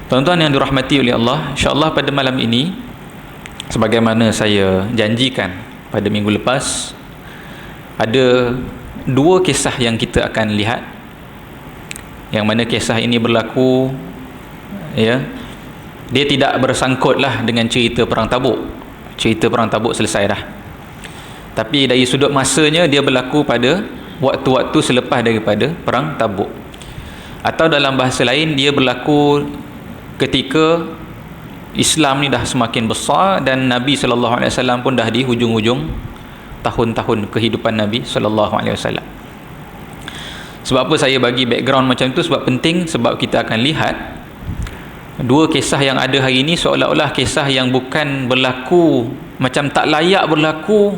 Tuan-tuan yang dirahmati oleh Allah, insya-Allah pada malam ini, sebagaimana saya janjikan pada minggu lepas, ada dua kisah yang kita akan lihat, yang mana kisah ini berlaku, ya, dia tidak bersangkut lah dengan cerita Perang Tabuk. Cerita Perang Tabuk selesai dah, tapi dari sudut masanya dia berlaku pada waktu-waktu selepas daripada Perang Tabuk, atau dalam bahasa lain dia berlaku ketika Islam ni dah semakin besar dan Nabi SAW pun dah di hujung-hujung tahun-tahun kehidupan Nabi SAW. Sebab apa saya bagi background macam tu? Sebab penting, sebab kita akan lihat dua kisah yang ada hari ini seolah-olah kisah yang bukan berlaku, macam tak layak berlaku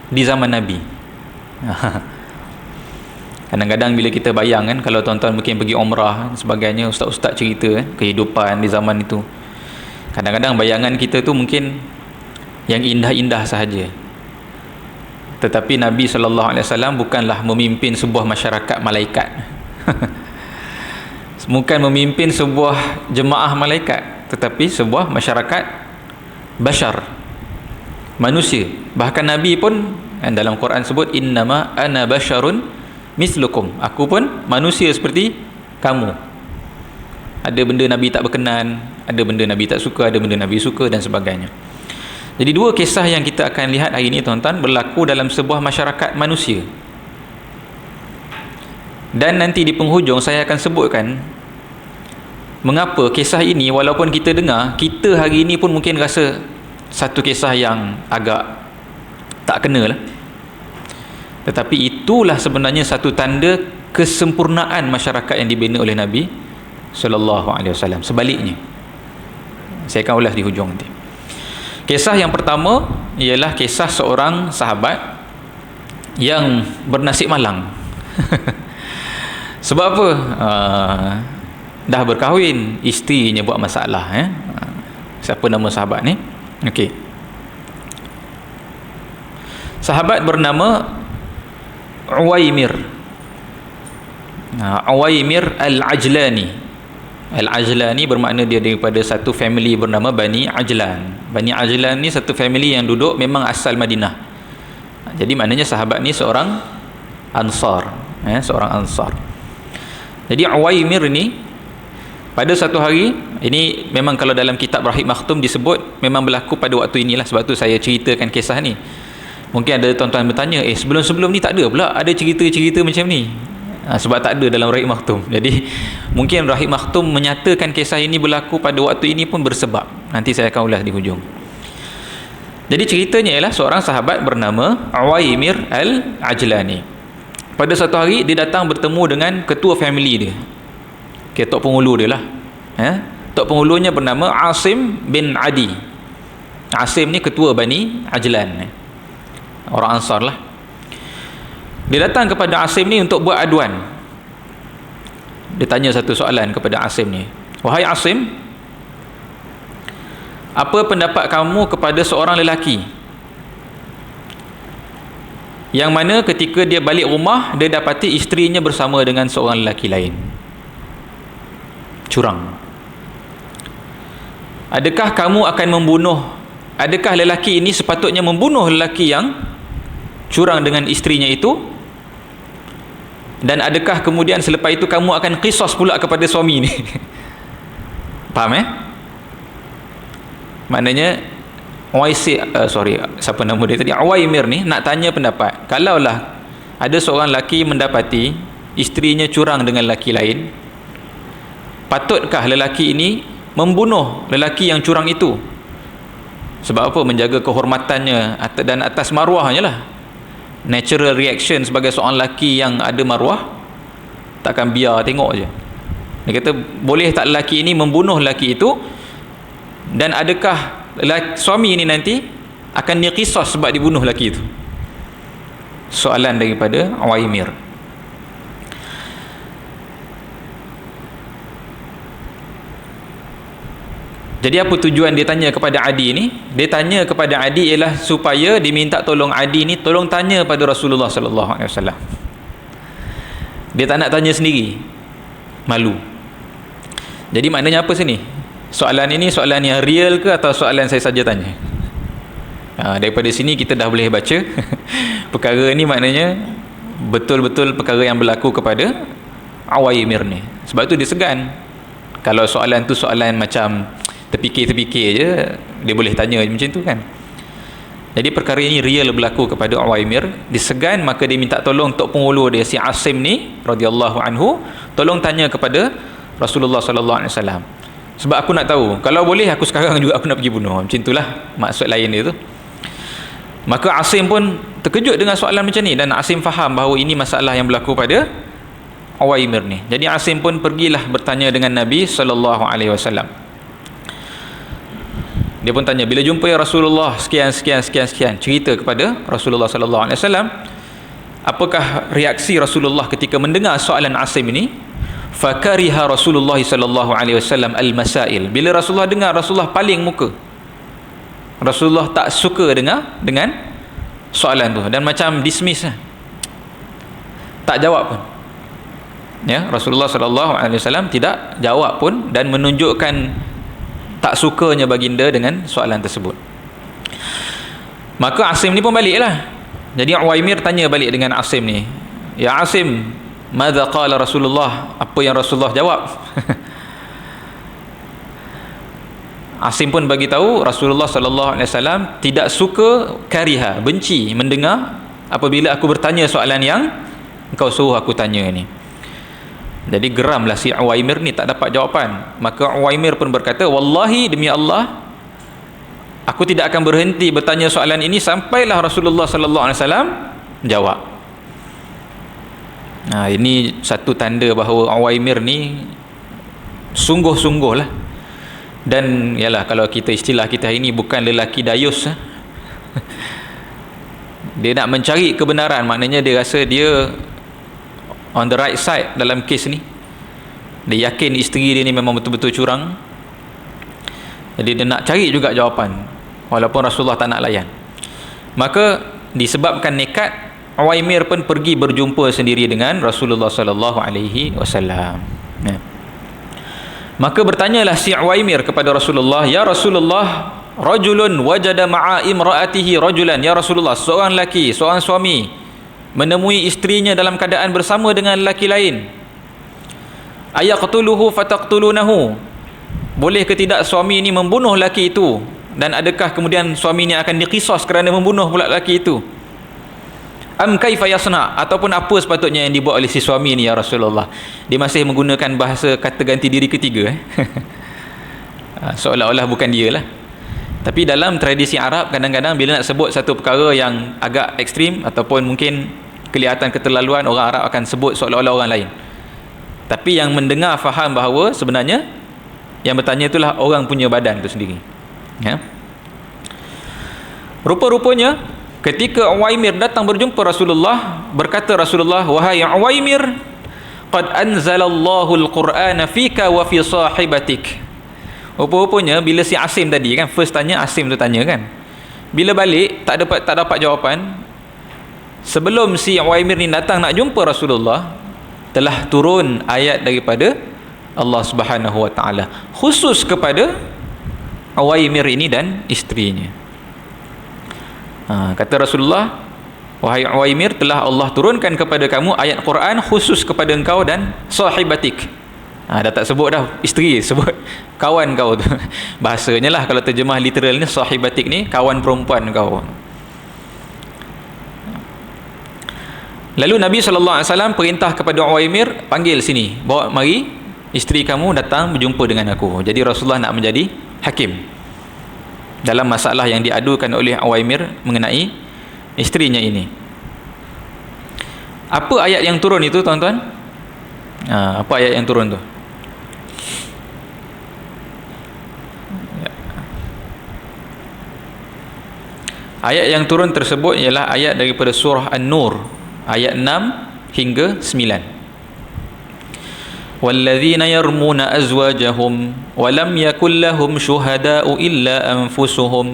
di zaman Nabi. Kadang-kadang bila kita bayang kan, kalau tuan-tuan mungkin pergi umrah sebagainya, ustaz-ustaz cerita kehidupan di zaman itu, kadang-kadang bayangan kita tu mungkin yang indah-indah sahaja. Tetapi Nabi SAW bukanlah memimpin sebuah masyarakat malaikat. Bukan memimpin sebuah jemaah malaikat, tetapi sebuah masyarakat bashar, manusia. Bahkan Nabi pun dalam Quran sebut, innama ana basharun mislukum, aku pun manusia seperti kamu. Ada benda Nabi tak berkenan, ada benda Nabi tak suka, ada benda Nabi suka dan sebagainya. Jadi dua kisah yang kita akan lihat hari ini tuan-tuan berlaku dalam sebuah masyarakat manusia. Dan nanti di penghujung saya akan sebutkan mengapa kisah ini, walaupun kita dengar, kita hari ini pun mungkin rasa satu kisah yang agak tak kena lah, tetapi itulah sebenarnya satu tanda kesempurnaan masyarakat yang dibina oleh Nabi SAW. Sebaliknya, saya akan ulas di hujung nanti. Kisah yang pertama ialah kisah seorang sahabat yang bernasib malang. Sebab apa? Dah berkahwin, isterinya buat masalah. Siapa nama sahabat ni? Okey. Sahabat bernama Uwaimir. Uwaimir Al-Ajlani. Al-Ajlani bermakna dia daripada satu family bernama Bani Ajlan. Bani Ajlan ni satu family yang duduk memang asal Madinah. Jadi maknanya sahabat ni seorang Ansar, seorang Ansar. Jadi Uwaimir ni pada satu hari, ini memang kalau dalam kitab Rahib Makhtum disebut memang berlaku pada waktu inilah, sebab tu saya ceritakan kisah ni. Mungkin ada tuan-tuan bertanya, sebelum-sebelum ni tak ada pula ada cerita-cerita macam ni. Sebab tak ada dalam Rahib Makhtum. Jadi mungkin Rahib Makhtum menyatakan kisah ini berlaku pada waktu ini pun bersebab. Nanti saya akan ulas di hujung. Jadi ceritanya ialah seorang sahabat bernama Uwaimir Al-Ajlani. Pada satu hari dia datang bertemu dengan ketua family dia. Tok penghulu dia lah. Tok penghulunya bernama Asim bin Adi. Asim ni ketua Bani Ajlan, orang Ansar lah. Dia datang kepada Asim ni untuk buat aduan. Dia tanya satu soalan kepada Asim ni. Wahai Asim, apa pendapat kamu kepada seorang lelaki yang mana ketika dia balik rumah, dia dapati isterinya bersama dengan seorang lelaki lain? Curang. Adakah kamu akan membunuh, adakah lelaki ini sepatutnya membunuh lelaki yang curang dengan isterinya itu? Dan adakah kemudian selepas itu kamu akan qisas pula kepada suami ni? Faham Maknanya siapa nama dia tadi? Uwaimir ni nak tanya pendapat. Kalaulah ada seorang lelaki mendapati isterinya curang dengan lelaki lain, patutkah lelaki ini membunuh lelaki yang curang itu? Sebab apa? Menjaga kehormatannya dan atas maruahnya lah. Natural reaction sebagai seorang lelaki yang ada maruah, takkan biar tengok je. Dia kata, boleh tak lelaki ini membunuh lelaki itu? Dan adakah suami ini nanti akan diqisas sebab dibunuh lelaki itu? Soalan daripada Uwaimir. Jadi apa tujuan dia tanya kepada Adi ni? Dia tanya kepada Adi ialah supaya diminta tolong Adi ni tolong tanya pada Rasulullah sallallahu alaihi wasallam. Dia tak nak tanya sendiri, malu. Jadi maknanya apa sini? Soalan ini soalan yang real ke atau soalan saya saja tanya? Daripada sini kita dah boleh baca perkara ni maknanya betul-betul perkara yang berlaku kepada Uwaimir ni. Sebab tu dia segan. Kalau soalan tu soalan macam terfikir-terfikir je, dia boleh tanya macam tu kan. Jadi perkara ini real berlaku kepada Uwaimir. Dia segan, maka dia minta tolong tok pengulu dia si Asim ni radhiyallahu anhu, tolong tanya kepada Rasulullah sallallahu alaihi wasallam. Sebab aku nak tahu, kalau boleh aku sekarang juga aku nak pergi bunuh. Macam itulah maksud lain dia tu. Maka Asim pun terkejut dengan soalan macam ni, dan Asim faham bahawa ini masalah yang berlaku pada Uwaimir ni. Jadi Asim pun pergilah bertanya dengan Nabi sallallahu alaihi wasallam. Dia pun tanya, bila jumpa ya Rasulullah sekian, cerita kepada Rasulullah sallallahu alaihi wasallam. Apakah reaksi Rasulullah ketika mendengar soalan Asim ini? Fakariha Rasulullah sallallahu alaihi wasallam al-masail. Bila Rasulullah dengar, Rasulullah paling muka. Rasulullah tak suka dengan soalan tu, dan macam dismiss lah. Tak jawab pun. Ya, Rasulullah sallallahu alaihi wasallam tidak jawab pun dan menunjukkan tak sukanya baginda dengan soalan tersebut. Maka Asim ni pun baliklah. Jadi Uwaimir tanya balik dengan Asim ni, ya Asim, madza qala Rasulullah? Apa yang Rasulullah jawab? Asim pun bagi tahu Rasulullah sallallahu alaihi wasallam tidak suka, kariha, benci mendengar apabila aku bertanya soalan yang engkau suruh aku tanya ni. Jadi geramlah si Uwaimir ni, tak dapat jawapan. Maka Uwaimir pun berkata, wallahi, demi Allah, aku tidak akan berhenti bertanya soalan ini sampailah Rasulullah sallallahu alaihi wasallam jawab. Ini satu tanda bahawa Uwaimir ni sungguh-sungguh lah. Dan yalah, kalau kita istilah kita hari ni, bukan lelaki dayus. Dia nak mencari kebenaran, maknanya dia rasa dia on the right side dalam kes ni. Dia yakin isteri dia ni memang betul-betul curang. Jadi dia nak cari juga jawapan walaupun Rasulullah tak nak layan. Maka disebabkan nekat, Uwaimir pun pergi berjumpa sendiri dengan Rasulullah sallallahu alaihi wasallam. Maka bertanyalah si Uwaimir kepada Rasulullah, ya Rasulullah, rajulun wajada ma'a imra'atihi rajulan. Ya Rasulullah, seorang lelaki, seorang suami menemui isterinya dalam keadaan bersama dengan lelaki lain. Ayaqtuluhu fataqtulunahu. Boleh ke tidak suami ini membunuh lelaki itu, dan adakah kemudian suami ini akan diqisas kerana membunuh pula lelaki itu? Am kaifa yasna, ataupun apa sepatutnya yang dibuat oleh si suami ni ya Rasulullah? Dia masih menggunakan bahasa kata ganti diri ketiga seolah-olah bukan dia lah. Tapi dalam tradisi Arab, kadang-kadang bila nak sebut satu perkara yang agak ekstrim ataupun mungkin kelihatan keterlaluan, orang Arab akan sebut seolah-olah orang lain. Tapi yang mendengar faham bahawa sebenarnya yang bertanya itulah orang punya badan tu sendiri. Rupa-rupanya ketika Uwaimir datang berjumpa Rasulullah, berkata Rasulullah, wahai Uwaimir, qad anzalallahu al-Qur'ana fika wa fi sahibatik. Rupa-rupanya bila si Asim tadi kan, first tanya, Asim tu tanya kan, bila balik tak dapat jawapan, sebelum si Uwaimir ni datang nak jumpa Rasulullah, telah turun ayat daripada Allah Subhanahu wa taala khusus kepada Uwaimir ini dan isterinya. Kata Rasulullah, wahai Uwaimir, telah Allah turunkan kepada kamu ayat Quran khusus kepada engkau dan sahibatik. Dah tak sebut dah isteri, sebut kawan kau tu. Bahasanya lah, kalau terjemah literal ni, sahibatik ni kawan perempuan kau. Lalu Nabi SAW perintah kepada Uwaimir, panggil sini, bawa mari isteri kamu datang berjumpa dengan aku. Jadi Rasulullah nak menjadi hakim dalam masalah yang diadukan oleh Uwaimir mengenai isterinya ini. Apa ayat yang turun itu, tuan-tuan? Apa ayat yang turun tu? Ayat yang turun tersebut ialah ayat daripada surah An-Nur, ayat 6 hingga 9. وَالَّذِينَ يَرْمُونَ أَزْوَاجَهُمْ وَلَمْ يَكُنْ لَهُمْ شُهَدَاءُ إِلَّا أَنفُسُهُمْ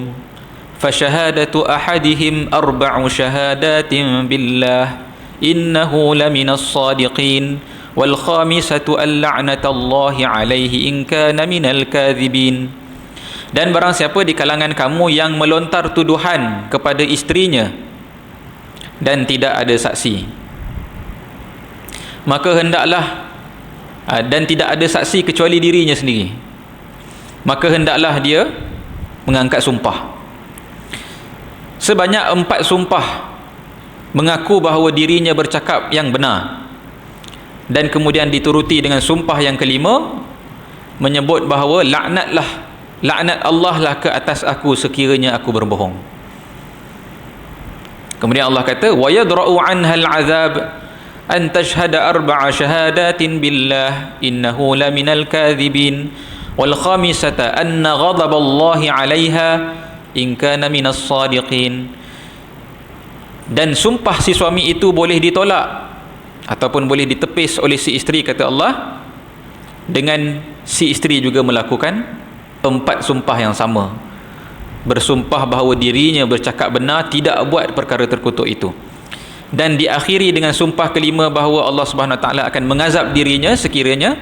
فَشَهَادَةُ أَحَدِهِمْ أَرْبَعُ شَهَادَاتٍ بِاللَّهِ إِنَّهُ لَمِنَ الصَّادِقِينَ wal khamisatu al-la'natullahi alaihi in kana minal kadhibin. Dan barang siapa di kalangan kamu yang melontar tuduhan kepada isterinya dan tidak ada saksi, maka hendaklah dan tidak ada saksi kecuali dirinya sendiri, maka hendaklah dia mengangkat sumpah. Sebanyak 4 sumpah mengaku bahawa dirinya bercakap yang benar, dan kemudian dituruti dengan sumpah yang kelima menyebut bahawa laknat Allah lah ke atas aku sekiranya aku berbohong. Kemudian Allah kata wa yadra'u 'anha al-'adzab an tashhada 4 syahadatin billah innahu laminal kadhibin wal khamisata anna ghadaballahi 'alaiha in kana minas sadiqin. Dan sumpah si suami itu boleh ditolak ataupun boleh ditepis oleh si isteri, kata Allah, dengan si isteri juga melakukan 4 sumpah yang sama, bersumpah bahawa dirinya bercakap benar, tidak buat perkara terkutuk itu, dan diakhiri dengan sumpah kelima bahawa Allah Subhanahu Wa Taala akan mengazab dirinya sekiranya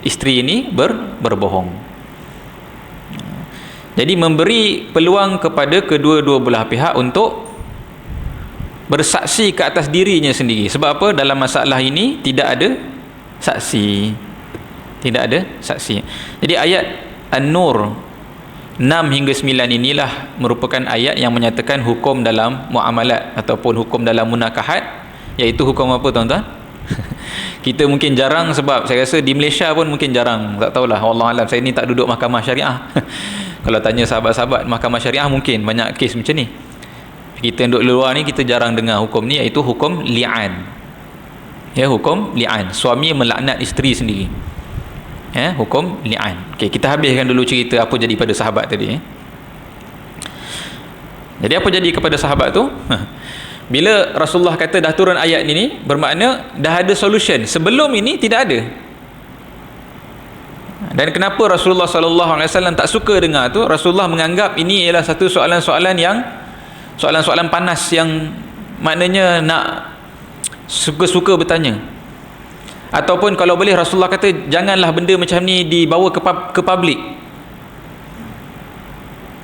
isteri ini berbohong. Jadi memberi peluang kepada kedua-dua belah pihak untuk bersaksi ke atas dirinya sendiri. Sebab apa? Dalam masalah ini tidak ada saksi. Tidak ada saksi. Jadi ayat An-Nur 6 hingga 9 inilah merupakan ayat yang menyatakan hukum dalam muamalat ataupun hukum dalam munakahat, iaitu hukum apa tuan-tuan? Kita mungkin jarang, sebab saya rasa di Malaysia pun mungkin jarang, tak tahulah, wallahualam, saya ni tak duduk mahkamah syariah. Kalau tanya sahabat-sahabat mahkamah syariah mungkin banyak kes macam ni. Kita duduk luar ni kita jarang dengar hukum ni, iaitu hukum li'an. Ya, hukum li'an, suami melaknat isteri sendiri. Ya, hukum li'an. Okey, kita habiskan dulu cerita apa jadi pada sahabat tadi. Jadi apa jadi kepada sahabat tu? Bila Rasulullah kata dah turun ayat ni, bermakna dah ada solution. Sebelum ini tidak ada. Dan kenapa Rasulullah SAW tak suka dengar tu? Rasulullah menganggap ini ialah satu soalan-soalan yang soalan-soalan panas, yang maknanya nak suka-suka bertanya. Ataupun kalau boleh Rasulullah kata janganlah benda macam ni dibawa ke publik.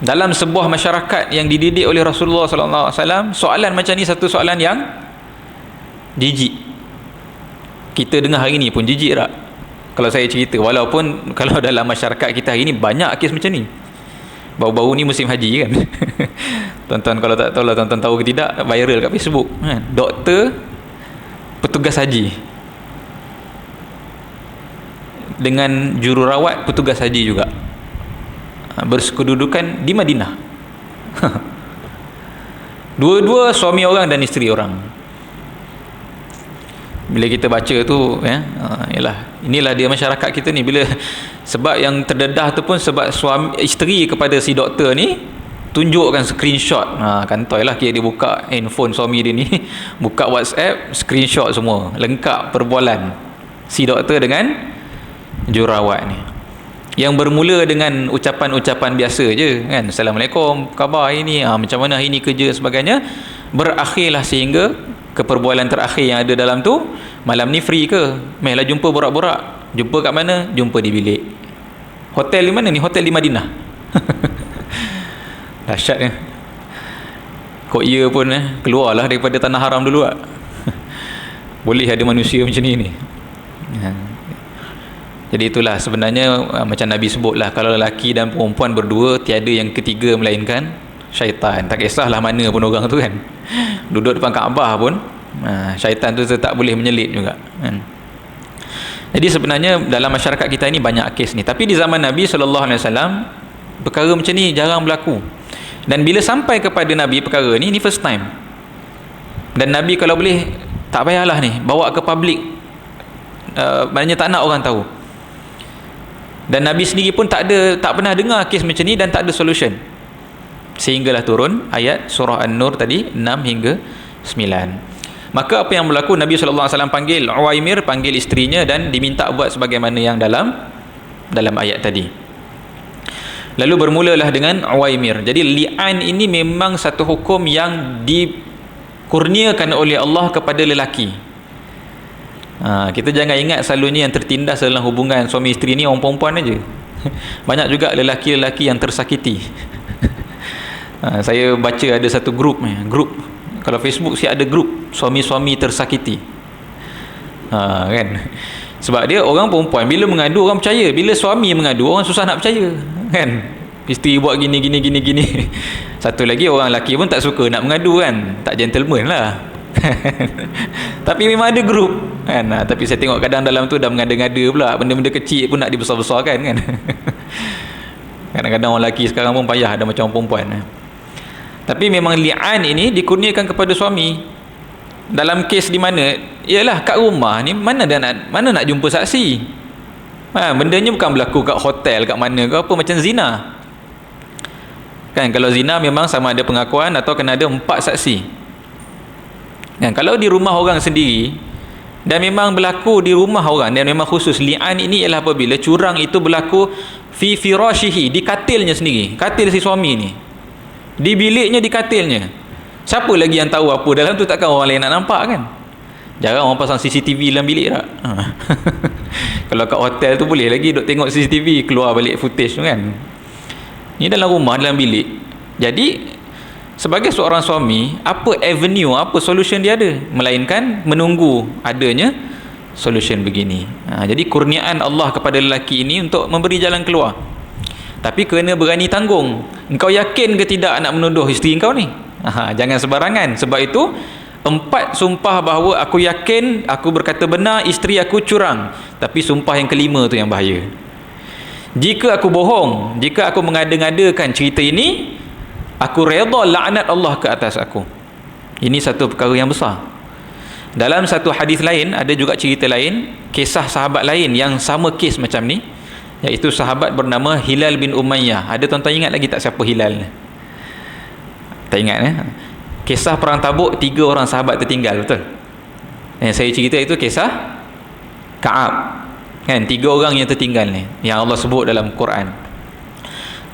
Dalam sebuah masyarakat yang dididik oleh Rasulullah SAW, soalan macam ni satu soalan yang jijik. Kita dengar hari ni pun jijik tak? Kalau saya cerita, walaupun kalau dalam masyarakat kita hari ni banyak kes macam ni. Baru-baru ni musim haji kan. Tuan-tuan kalau tak tahu lah, tuan-tuan tahu ke tidak, viral kat Facebook kan? Doktor petugas haji dengan jururawat petugas haji juga berkedudukan di Madinah. Dua-dua suami orang dan isteri orang. Bila kita baca tu yalah, inilah dia masyarakat kita ni. Bila sebab yang terdedah tu pun sebab suami isteri kepada si doktor ni tunjukkan screenshot. Kantoi lah kira dia buka handphone suami dia ni, buka WhatsApp, screenshot semua, lengkap perbualan si doktor dengan jururawat ni, yang bermula dengan ucapan-ucapan biasa je kan, Assalamualaikum, khabar hari ni, macam mana hari ni kerja sebagainya. Berakhirlah sehingga ke perbualan terakhir yang ada dalam tu, malam ni free ke? Mehlah jumpa borak-borak. Jumpa kat mana? Jumpa di bilik. Hotel di mana ni? Hotel di Madinah. Dahsyat kan? Kok ia pun keluarlah daripada tanah haram dulu tak? Boleh ada manusia macam ni. Jadi itulah sebenarnya macam Nabi sebutlah, kalau lelaki dan perempuan berdua, tiada yang ketiga melainkan syaitan. Tak kisahlah mana pun orang tu kan, duduk depan Kaabah pun syaitan tu tetap boleh menyelit juga kan. Jadi sebenarnya dalam masyarakat kita ini banyak kes ni. Tapi di zaman Nabi SAW perkara macam ni jarang berlaku. Dan bila sampai kepada Nabi perkara ni first time. Dan Nabi kalau boleh tak payahlah ni bawa ke public, maknanya tak nak orang tahu. Dan Nabi sendiri pun tak pernah dengar kes macam ni dan tak ada solution. Sehinggalah turun ayat surah An-Nur tadi 6 hingga 9. Maka apa yang berlaku, Nabi SAW panggil Uwaimir, panggil isterinya, dan diminta buat sebagaimana yang dalam ayat tadi. Lalu bermulalah dengan Uwaimir. Jadi li'an ini memang satu hukum yang dikurniakan oleh Allah kepada lelaki. Kita jangan ingat selalunya yang tertindas dalam hubungan suami isteri ni orang perempuan aja. Banyak juga lelaki-lelaki yang tersakiti. Saya baca ada satu grup kalau Facebook sih ada grup suami-suami tersakiti. Kan? Sebab dia orang perempuan bila mengadu orang percaya, bila suami mengadu orang susah nak percaya, kan? Isteri buat gini. Satu lagi orang lelaki pun tak suka nak mengadu, kan? Tak gentleman lah. Tapi memang ada grup, kan? Tapi saya tengok kadang dalam tu dah mengada-ngada pula, benda-benda kecil pun nak dibesar-besarkan, kan? Kadang-kadang orang lelaki sekarang pun payah ada macam orang perempuan. Tapi memang li'an ini dikurniakan kepada suami. Dalam kes di mana ialah kat rumah ni mana nak jumpa saksi. Bendanya bukan berlaku kat hotel, kat mana ke apa, macam zina. Kan, kalau zina memang sama ada pengakuan atau kena ada 4 saksi. Kan, kalau di rumah orang sendiri dan memang berlaku di rumah orang dan memang khusus, li'an ini ialah apabila curang itu berlaku fi firashihi, di katilnya sendiri, katil si suami ni, di biliknya, di katilnya. Siapa lagi yang tahu apa dalam tu? Takkan orang lain nak nampak, kan? Jarang orang pasang CCTV dalam bilik tak? Kalau kat hotel tu boleh lagi duk tengok CCTV, keluar balik footage tu, kan? Ni dalam rumah, dalam bilik. Jadi sebagai seorang suami, apa avenue, apa solution dia ada? Melainkan menunggu adanya solution begini. Jadi kurniaan Allah kepada lelaki ini untuk memberi jalan keluar. Tapi kena berani tanggung. Engkau yakin ke tidak nak menuduh isteri engkau ni? Jangan sebarangan. Sebab itu 4 sumpah bahawa aku yakin, aku berkata benar, isteri aku curang. Tapi sumpah yang kelima tu yang bahaya. Jika aku bohong, jika aku mengada-ngadakan cerita ini, aku redha laknat Allah ke atas aku. Ini satu perkara yang besar. Dalam satu hadis lain ada juga cerita lain, kisah sahabat lain yang sama kes macam ni, iaitu sahabat bernama Hilal bin Umayyah. Ada tuan-tuan ingat lagi tak siapa Hilal? Tak ingat, Kisah perang Tabuk, 3 orang sahabat tertinggal, betul? Yang saya cerita itu kisah Ka'ab, kan? 3 orang yang tertinggal ni yang Allah sebut dalam Quran.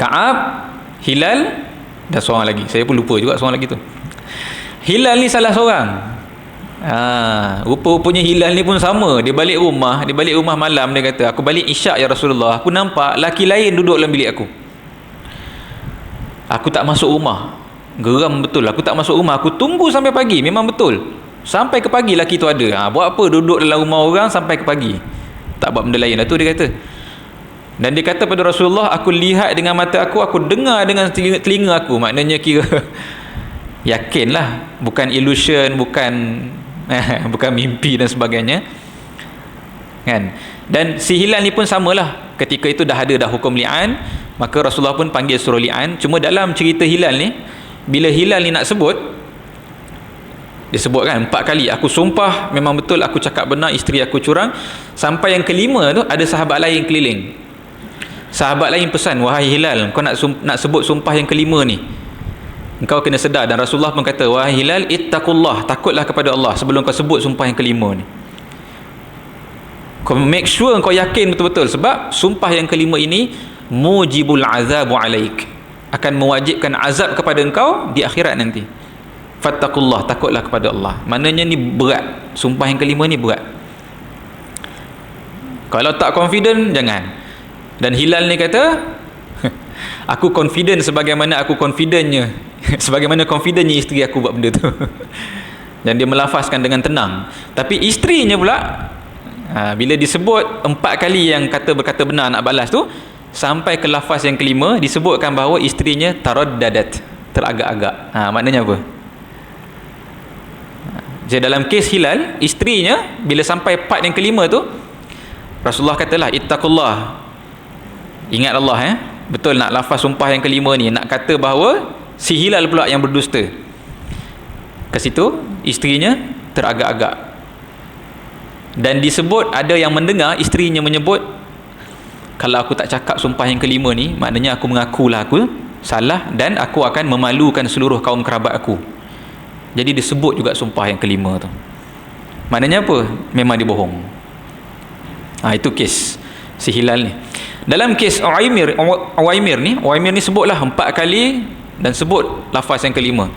Ka'ab, Hilal dan seorang lagi, saya pun lupa juga seorang lagi tu. Hilal ni salah seorang. Rupa-rupanya Hilal ni pun sama. Dia balik rumah malam, dia kata, aku balik isyak ya Rasulullah, aku nampak laki lain duduk dalam bilik aku. Aku tak masuk rumah. Geram betul, aku tak masuk rumah. Aku tunggu sampai pagi, memang betul. Sampai ke pagi laki tu ada. Buat apa duduk dalam rumah orang sampai ke pagi? Tak buat benda lain lah tu, dia kata. Dan dia kata pada Rasulullah, aku lihat dengan mata aku dengar dengan telinga aku. Maknanya kira yakinlah, bukan illusion, bukan mimpi dan sebagainya, kan? Dan si Hilal ni pun samalah. Ketika itu dah ada hukum li'an, maka Rasulullah pun panggil suruh li'an. Cuma dalam cerita Hilal ni, bila Hilal ni nak sebut, dia sebutkan 4 kali, aku sumpah memang betul aku cakap benar, isteri aku curang. Sampai yang kelima tu ada sahabat lain keliling. Sahabat lain pesan, wahai Hilal, kau nak sebut sumpah yang kelima ni, engkau kena sedar. Dan Rasulullah pun kata, wahai Hilal, ittaqullah, takutlah kepada Allah sebelum kau sebut sumpah yang kelima ni. Kau make sure kau yakin betul-betul, sebab sumpah yang kelima ini mujibul azabu alaik, akan mewajibkan azab kepada engkau di akhirat nanti. Fattaqullah, takutlah kepada Allah. Maknanya ni berat, sumpah yang kelima ni berat. Kalau tak confident, jangan. Dan Hilal ni kata, aku confident sebagaimana confidentnya isteri aku buat benda tu. Dan dia melafazkan dengan tenang. Tapi isterinya pula, bila disebut 4 kali yang berkata benar nak balas tu, sampai ke lafaz yang kelima disebutkan bahawa isterinya taraddadat, teragak-agak. Maknanya apa? Jadi dalam kes Hilal, isterinya bila sampai part yang kelima tu, Rasulullah katalah, ittaqullah, ingat Allah. Betul nak lafaz sumpah yang kelima ni, nak kata bahawa si Hilal pula yang berdusta. Ke situ isterinya teragak-agak. Dan disebut, ada yang mendengar isterinya menyebut, kalau aku tak cakap sumpah yang kelima ni, maknanya aku mengakulah aku salah dan aku akan memalukan seluruh kaum kerabat aku. Jadi disebut juga sumpah yang kelima tu. Maknanya apa? Memang dia bohong. Itu kes si Hilal ni. Dalam kes Uwaimir ni sebutlah 4 kali dan sebut lafaz yang kelima.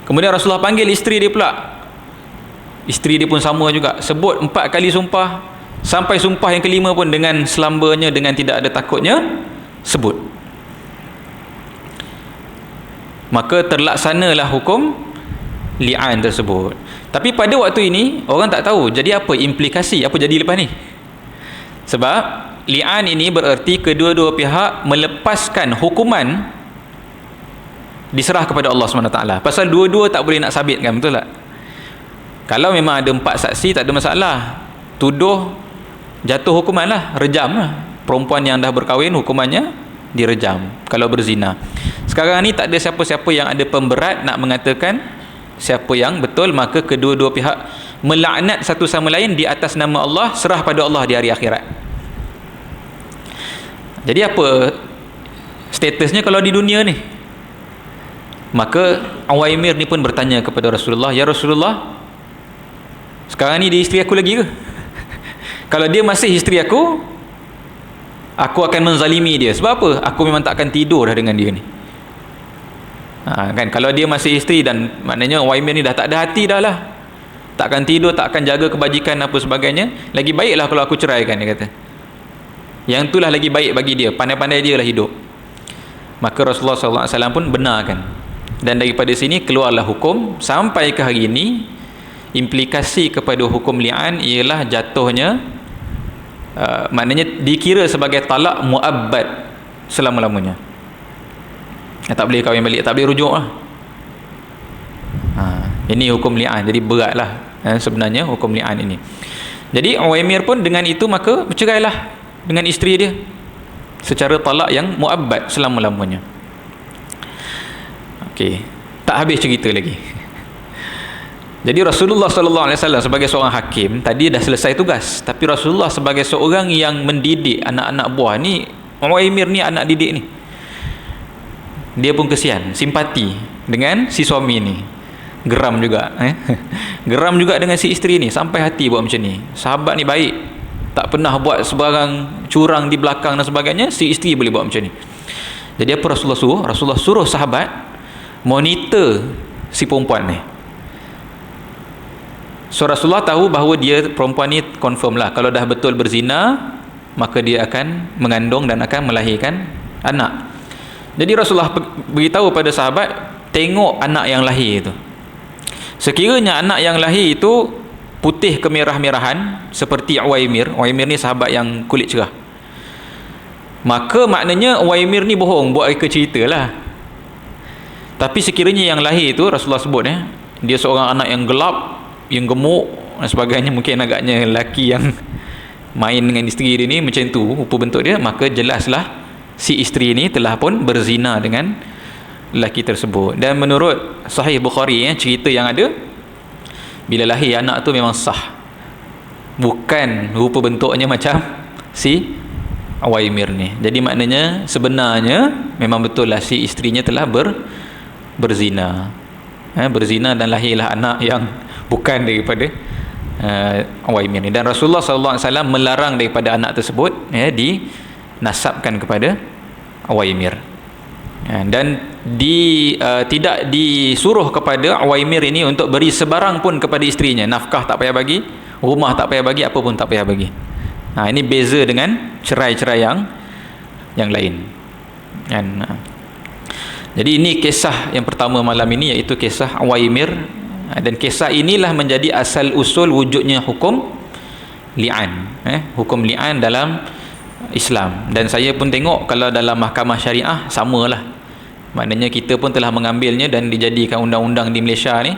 Kemudian Rasulullah panggil isteri dia pula. Isteri dia pun sama juga, sebut 4 kali sumpah, sampai sumpah yang kelima pun dengan selambanya, dengan tidak ada takutnya sebut. Maka terlaksanalah hukum li'an tersebut. Tapi pada waktu ini orang tak tahu jadi apa implikasi, apa jadi lepas ni. Sebab li'an ini bererti kedua-dua pihak melepaskan hukuman, diserah kepada Allah SWT. Pasal dua-dua tak boleh nak sabitkan, betul tak? Kalau memang ada 4 saksi tak ada masalah, tuduh, jatuh hukuman lah, rejam lah. Perempuan yang dah berkahwin hukumannya direjam kalau berzina. Sekarang ni tak ada siapa-siapa yang ada pemberat nak mengatakan siapa yang betul, maka kedua-dua pihak melaknat satu sama lain di atas nama Allah, serah pada Allah di hari akhirat. Jadi apa statusnya kalau di dunia ni? Maka Uwaimir ni pun bertanya kepada Rasulullah, ya Rasulullah, sekarang ni dia isteri aku lagi ke? Kalau dia masih isteri aku akan menzalimi dia. Sebab apa? Aku memang tak akan tidur dah dengan dia ni. Kan, kalau dia masih isteri, dan maknanya Uwaimir ni dah tak ada hati dah lah, tak akan tidur, tak akan jaga kebajikan apa sebagainya, lagi baiklah kalau aku ceraikan, dia kata. Yang itulah lagi baik bagi dia, pandai-pandai dia lah hidup. Maka Rasulullah SAW pun benarkan, dan daripada sini keluarlah hukum. Sampai ke hari ini implikasi kepada hukum li'an ialah jatuhnya maknanya dikira sebagai talak muabbad selama-lamanya. Tak boleh kahwin balik, tak boleh rujuk lah. Ini hukum li'an. Jadi berat lah sebenarnya hukum li'an ini. Jadi Uwaimir pun dengan itu maka bercerailah dengan isteri dia secara talak yang muabbad selama-lamanya. Okey, tak habis cerita lagi. Jadi Rasulullah SAW sebagai seorang hakim tadi dah selesai tugas, tapi Rasulullah sebagai seorang yang mendidik anak-anak buah ni, Uwaimir ni anak didik ni, dia pun kesian, simpati dengan si suami ni, geram juga geram juga dengan si isteri ni, sampai hati buat macam ni. Sahabat ni baik, tak pernah buat sebarang curang di belakang dan sebagainya, si isteri boleh buat macam ni. Jadi apa Rasulullah suruh? Rasulullah suruh sahabat monitor si perempuan ni. So Rasulullah tahu bahawa dia, perempuan ni confirm lah, kalau dah betul berzina maka dia akan mengandung dan akan melahirkan anak. Jadi Rasulullah beritahu pada sahabat, tengok anak yang lahir itu. Sekiranya anak yang lahir itu putih kemerah-merahan seperti Uwaimir, Uwaimir ni sahabat yang kulit cerah, maka maknanya Uwaimir ni bohong, buat reka cerita lah. Tapi sekiranya yang lahir itu, Rasulullah sebut dia seorang anak yang gelap, yang gemuk dan sebagainya, mungkin agaknya lelaki yang main dengan isteri dia ni macam tu rupa bentuk dia, maka jelaslah si isteri ni telah pun berzina dengan lelaki tersebut. Dan menurut Sahih Bukhari, cerita yang ada, bila lahir anak tu memang sah, bukan rupa bentuknya macam si Uwaimir ni. Jadi maknanya sebenarnya memang betul lah si isterinya telah berzina, berzina dan lahirlah anak yang bukan daripada Uwaimir ni. Dan Rasulullah SAW melarang daripada anak tersebut dinasabkan kepada Uwaimir, dan tidak disuruh kepada Uwaimir ini untuk beri sebarang pun kepada isterinya. Nafkah tak payah bagi, rumah tak payah bagi, apa pun tak payah bagi. Ini beza dengan cerai-cerai yang lain. Jadi ini kisah yang pertama malam ini, iaitu kisah Uwaimir. Dan kisah inilah menjadi asal usul wujudnya hukum li'an, hukum li'an dalam Islam. Dan saya pun tengok kalau dalam mahkamah syariah samalah. Maknanya kita pun telah mengambilnya dan dijadikan undang-undang di Malaysia ni,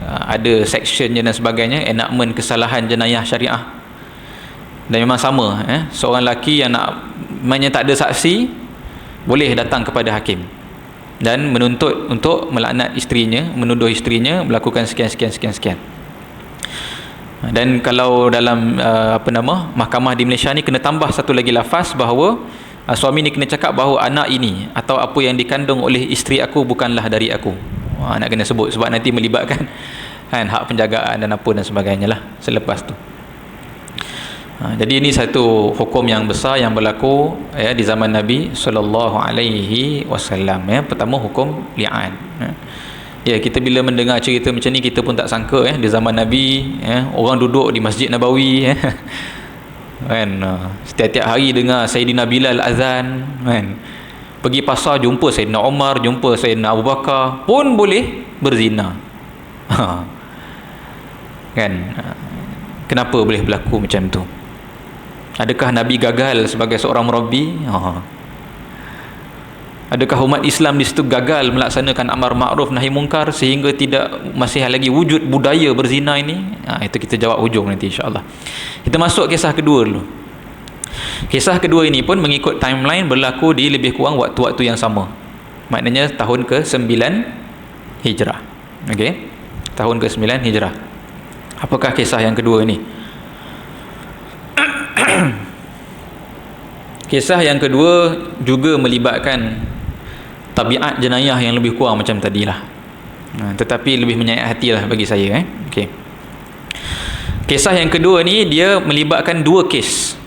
ada sectionnya dan sebagainya, enakmen kesalahan jenayah syariah. Dan memang sama, seorang lelaki yang nak tak ada saksi boleh datang kepada hakim dan menuntut untuk melaknat isterinya, menuduh isterinya melakukan sekian. Dan kalau dalam mahkamah di Malaysia ni kena tambah satu lagi lafaz bahawa suami ni kena cakap bahawa anak ini atau apa yang dikandung oleh isteri aku bukanlah dari aku. Nak kena sebut, sebab nanti melibatkan hak penjagaan dan apa dan sebagainya lah selepas tu. Jadi ini satu hukum yang besar yang berlaku di zaman Nabi SAW. Pertama hukum li'an. Ya, kita bila mendengar cerita macam ni, kita pun tak sangka di zaman Nabi orang duduk di Masjid Nabawi kan, setiap-tiap hari dengar Sayyidina Bilal azan kan, pergi pasar jumpa Sayyidina Umar, jumpa Sayyidina Abu Bakar pun boleh berzina. Kan, kenapa boleh berlaku macam tu? Adakah Nabi gagal sebagai seorang murabbi? Adakah umat Islam di situ gagal melaksanakan amar ma'ruf nahi munkar sehingga masih lagi wujud budaya berzina ini? Itu kita jawab hujung nanti insya-Allah. Kita masuk kisah kedua dulu. Kisah kedua ini pun mengikut timeline berlaku di lebih kurang waktu-waktu yang sama. Maknanya tahun ke-9 Hijrah. Okey. Tahun ke-9 Hijrah. Apakah kisah yang kedua ini? Kisah yang kedua juga melibatkan tabiat jenayah yang lebih kurang macam tadilah, tetapi lebih menyayat hatilah bagi saya. Okey. Kisah yang kedua ni dia melibatkan dua kes.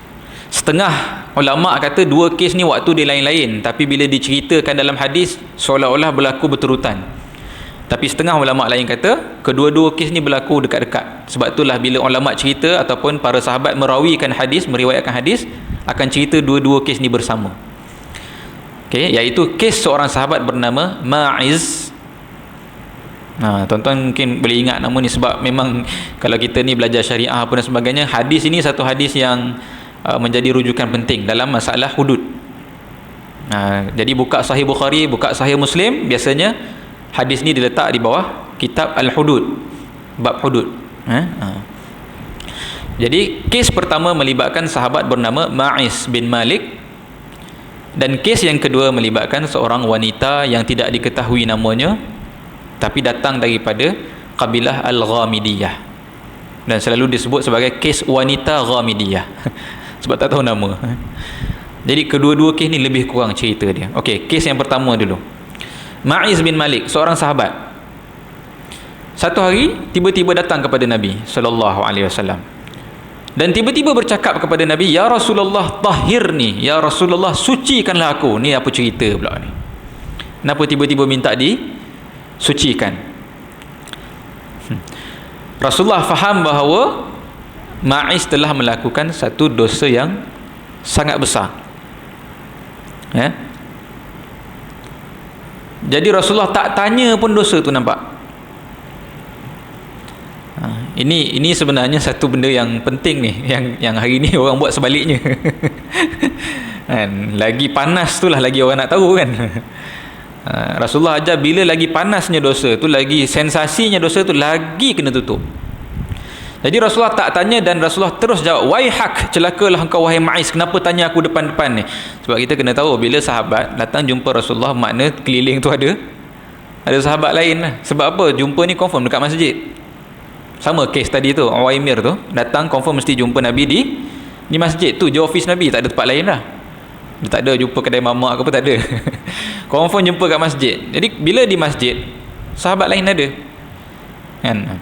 Setengah ulama kata dua kes ni waktu dia lain-lain, tapi bila diceritakan dalam hadis seolah-olah berlaku berterutan. Tapi setengah ulama lain kata kedua-dua kes ni berlaku dekat-dekat. Sebab itulah bila ulama cerita ataupun para sahabat merawikan hadis, meriwayatkan hadis, akan cerita dua-dua kes ni bersama. Okey, iaitu kes seorang sahabat bernama Ma'iz. Tuan-tuan mungkin boleh ingat nama ni sebab memang kalau kita ni belajar syariah apa dan sebagainya, hadis ini satu hadis yang menjadi rujukan penting dalam masalah hudud. Jadi buka Sahih Bukhari, buka Sahih Muslim, biasanya hadis ni diletak di bawah kitab Al-Hudud, bab hudud. Jadi kes pertama melibatkan sahabat bernama Ma'iz bin Malik, dan kes yang kedua melibatkan seorang wanita yang tidak diketahui namanya tapi datang daripada kabilah Al-Ghamidiyah dan selalu disebut sebagai kes wanita Ghamidiyah sebab tak tahu nama. Jadi kedua-dua kes ni lebih kurang cerita dia. Okey, kes yang pertama dulu. Ma'iz bin Malik, seorang sahabat, satu hari tiba-tiba datang kepada Nabi sallallahu alaihi wasallam dan tiba-tiba bercakap kepada Nabi, "Ya Rasulullah, tahhirni, ya Rasulullah, sucikanlah aku." Ni apa cerita pula ni? Kenapa tiba-tiba minta disucikan? Rasulullah faham bahawa Ma'iz telah melakukan satu dosa yang sangat besar. Jadi Rasulullah tak tanya pun dosa tu, nampak? Ini sebenarnya satu benda yang penting ni, yang hari ni orang buat sebaliknya. Kan, lagi panas tu lah lagi orang nak tahu kan. Rasulullah ajar bila lagi panasnya dosa tu, lagi sensasinya dosa tu, lagi kena tutup. Jadi Rasulullah tak tanya dan Rasulullah terus jawab, "Waihak, celakalah engkau wahai Ma'iz, kenapa tanya aku depan-depan ni?" Sebab kita kena tahu bila sahabat datang jumpa Rasulullah, makna keliling tu ada sahabat lain lah. Sebab apa? Jumpa ni confirm dekat masjid. Sama kes tadi tu, Uwaimir tu datang confirm mesti jumpa Nabi di masjid tu, je office Nabi, tak ada tempat lain lah. Dia tak ada jumpa kedai mamak ke apa, tak ada. Confirm jumpa kat masjid. Jadi bila di masjid, sahabat lain ada kan.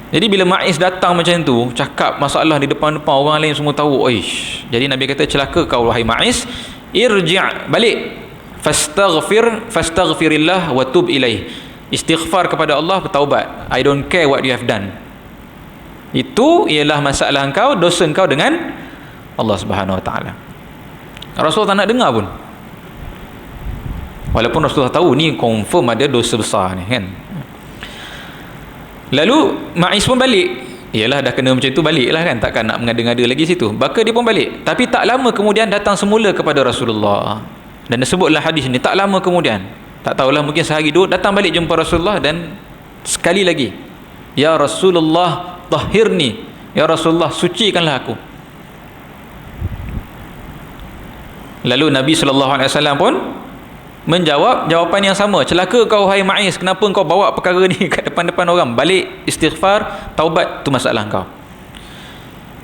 Jadi bila Ma'iz datang macam tu, cakap masalah di depan-depan orang lain semua tahu. Jadi Nabi kata, "Celaka kau wahai Ma'iz, irji' balik, fastaghfirillah wa tub ilaih." Istighfar kepada Allah, bertaubat. I don't care what you have done. Itu ialah masalah engkau, dosa engkau dengan Allah Subhanahu Wa Taala. Rasulullah tak nak dengar pun. Walaupun Rasulullah tahu ni confirm ada dosa besar ni kan. Lalu Ma'iz pun balik. Yalah dah kena macam tu, baliklah kan, takkan nak mengada-ngada lagi situ. Maka dia pun balik. Tapi tak lama kemudian datang semula kepada Rasulullah. Dan disebutlah hadis ni, tak lama kemudian, tak tahulah mungkin sehari dua, datang balik jumpa Rasulullah dan sekali lagi, "Ya Rasulullah, tahhirni, ya Rasulullah, sucikanlah aku." Lalu Nabi SAW pun menjawab jawapan yang sama, "Celaka kau wahai Ma'iz, kenapa kau bawa perkara ni kat depan-depan orang? Balik, istighfar, taubat, tu masalah kau."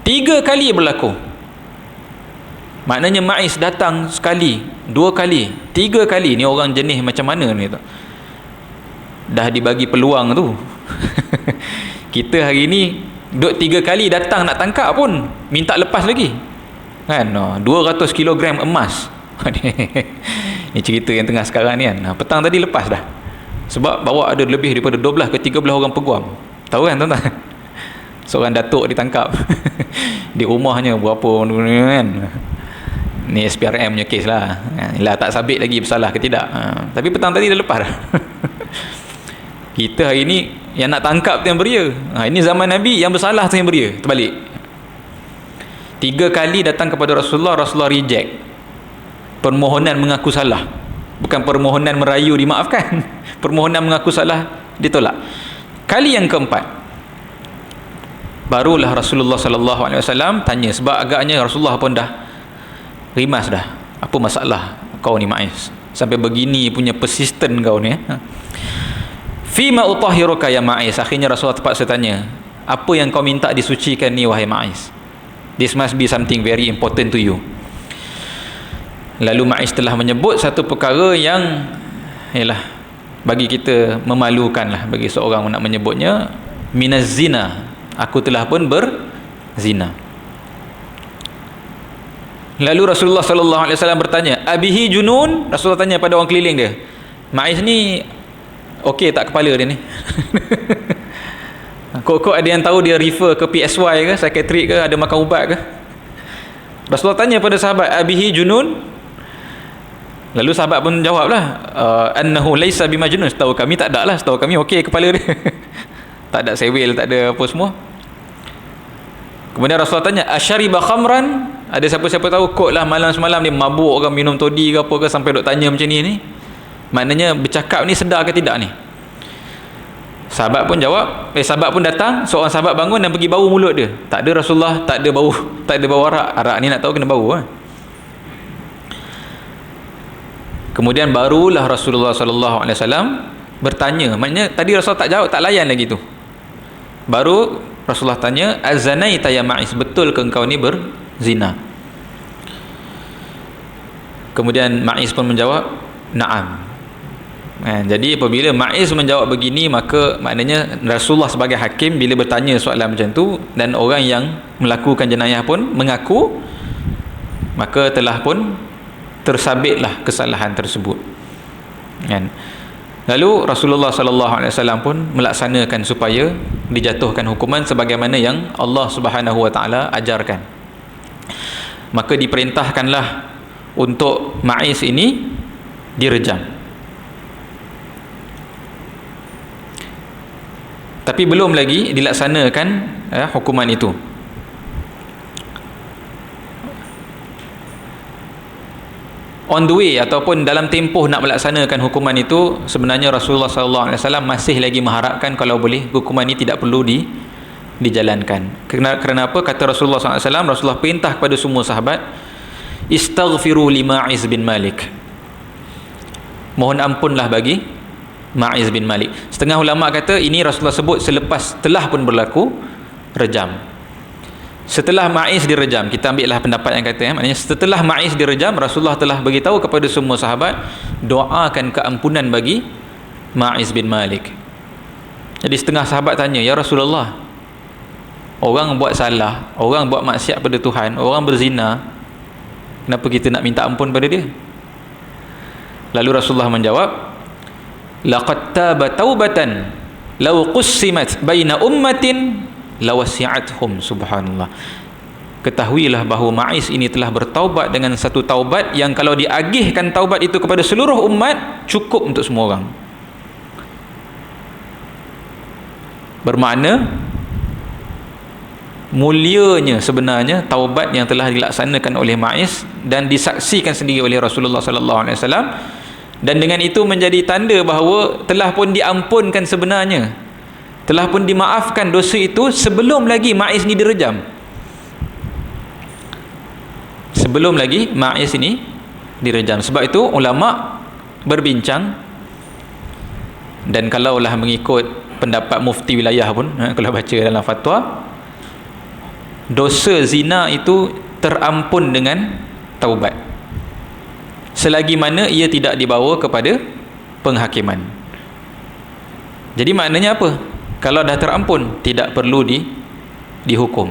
3 kali berlaku. Maknanya Ma'iz datang sekali, 2 kali, 3 kali. Ni orang jenis macam mana ni tu? Dah dibagi peluang tu. Kita hari ni duk 3 kali datang nak tangkap pun minta lepas lagi kan. 200 kilogram emas. Ni cerita yang tengah sekarang ni kan. Petang tadi lepas dah. Sebab bawa ada lebih daripada 12 ke 13 orang peguam. Tahu kan tuan-tuan? Seorang datuk ditangkap di rumahnya berapa kan. Ni SPRM punya kes lah. Yalah, tak sabit lagi bersalah ke tidak. Tapi petang tadi dah lepas dah. Kita hari ni yang nak tangkap tu yang beria. Ini zaman Nabi, yang bersalah tu yang beria. Terbalik. 3 kali datang kepada Rasulullah, Rasulullah reject permohonan mengaku salah. Bukan permohonan merayu dimaafkan. Permohonan mengaku salah ditolak. Kali yang keempat, barulah Rasulullah sallallahu alaihi wasallam tanya, sebab agaknya Rasulullah pun dah rimas dah. Apa masalah kau ni Ma'iz? Sampai begini punya persisten kau ni. Fima utahhiruka ya Ma'iz? Akhirnya Rasulullah terpaksa tanya, apa yang kau minta disucikan ni wahai Ma'iz? This must be something very important to you. Lalu Ma'iz telah menyebut satu perkara yang ialah bagi kita memalukan lah, bagi seorang nak menyebutnya, minaz zina, aku telah pun berzina. Lalu Rasulullah sallallahu alaihi wasallam bertanya, abihi junun? Rasulullah tanya pada orang keliling dia, Ma'iz ni okey tak kepala dia ni? Kok ada yang tahu dia refer ke PSY ke, psikiatrik ke, ada makan ubat ke? Rasulullah tanya pada sahabat, abihi junun? Lalu sahabat pun jawablah, annahu laisa bimajnun, setahu kami tak ada lah, setahu kami okey kepala dia. Tak ada sewel, tak ada apa semua. Kemudian Rasulullah tanya, asyariba khamran? Ada siapa-siapa tahu kot lah malam semalam dia mabuk ke, minum toddy ke apa ke, sampai duk tanya macam ni. Maknanya bercakap ni sedar ke tidak ni? Sahabat pun jawab, sahabat pun datang, seorang sahabat bangun dan pergi bau mulut dia. Tak ada Rasulullah, tak ada bau, tak ada bau arak. Arak ni nak tahu kena bau lah. Kemudian barulah Rasulullah sallallahu alaihi wasallam bertanya. Maknanya tadi Rasulullah tak jawab, tak layan lagi tu. Baru Rasulullah tanya, azanaita ya Ma'iz? Betul ke engkau ni berzina? Kemudian Ma'iz pun menjawab, na'am. Jadi apabila Ma'iz menjawab begini, maka maknanya Rasulullah sebagai hakim bila bertanya soalan macam tu dan orang yang melakukan jenayah pun mengaku, maka telah pun tersabitlah kesalahan tersebut. Kan? Lalu Rasulullah sallallahu alaihi wasallam pun melaksanakan supaya dijatuhkan hukuman sebagaimana yang Allah Subhanahu wa taala ajarkan. Maka diperintahkanlah untuk Ma'iz ini direjam. Tapi belum lagi dilaksanakan hukuman itu. On the way ataupun dalam tempoh nak melaksanakan hukuman itu, sebenarnya Rasulullah sallallahu alaihi wasallam masih lagi mengharapkan kalau boleh hukuman ini tidak perlu dijalankan. Kerana apa? Kata Rasulullah sallallahu alaihi wasallam, Rasulullah perintah kepada semua sahabat, istaghfiru li Ma'iz bin Malik. Mohon ampunlah bagi Ma'iz bin Malik. Setengah ulama kata ini Rasulullah sebut selepas telah pun berlaku rejam. Setelah Ma'iz direjam, kita ambillah pendapat yang kata maknanya setelah Ma'iz direjam, Rasulullah telah beritahu kepada semua sahabat, doakan keampunan bagi Ma'iz bin Malik. Jadi setengah sahabat tanya, ya Rasulullah, orang buat salah, orang buat maksiat pada Tuhan, orang berzina, kenapa kita nak minta ampun pada dia? Lalu Rasulullah menjawab, laqad taba taubatan law qussimat baina ummatin lawasi'athum. Subhanallah. Ketahuilah bahawa Ma'iz ini telah bertaubat dengan satu taubat yang kalau diagihkan taubat itu kepada seluruh umat, cukup untuk semua orang. Bermakna mulianya sebenarnya taubat yang telah dilaksanakan oleh Ma'iz dan disaksikan sendiri oleh Rasulullah sallallahu alaihi wasallam, dan dengan itu menjadi tanda bahawa telah pun diampunkan sebenarnya, telah pun dimaafkan dosa itu sebelum lagi Ma'iz ni direjam. Sebelum lagi Ma'iz ini direjam. Sebab itu ulama berbincang, dan kalaulah mengikut pendapat mufti wilayah pun, kalau baca dalam fatwa, dosa zina itu terampun dengan taubat selagi mana ia tidak dibawa kepada penghakiman. Jadi maknanya apa? Kalau dah terampun, tidak perlu dihukum.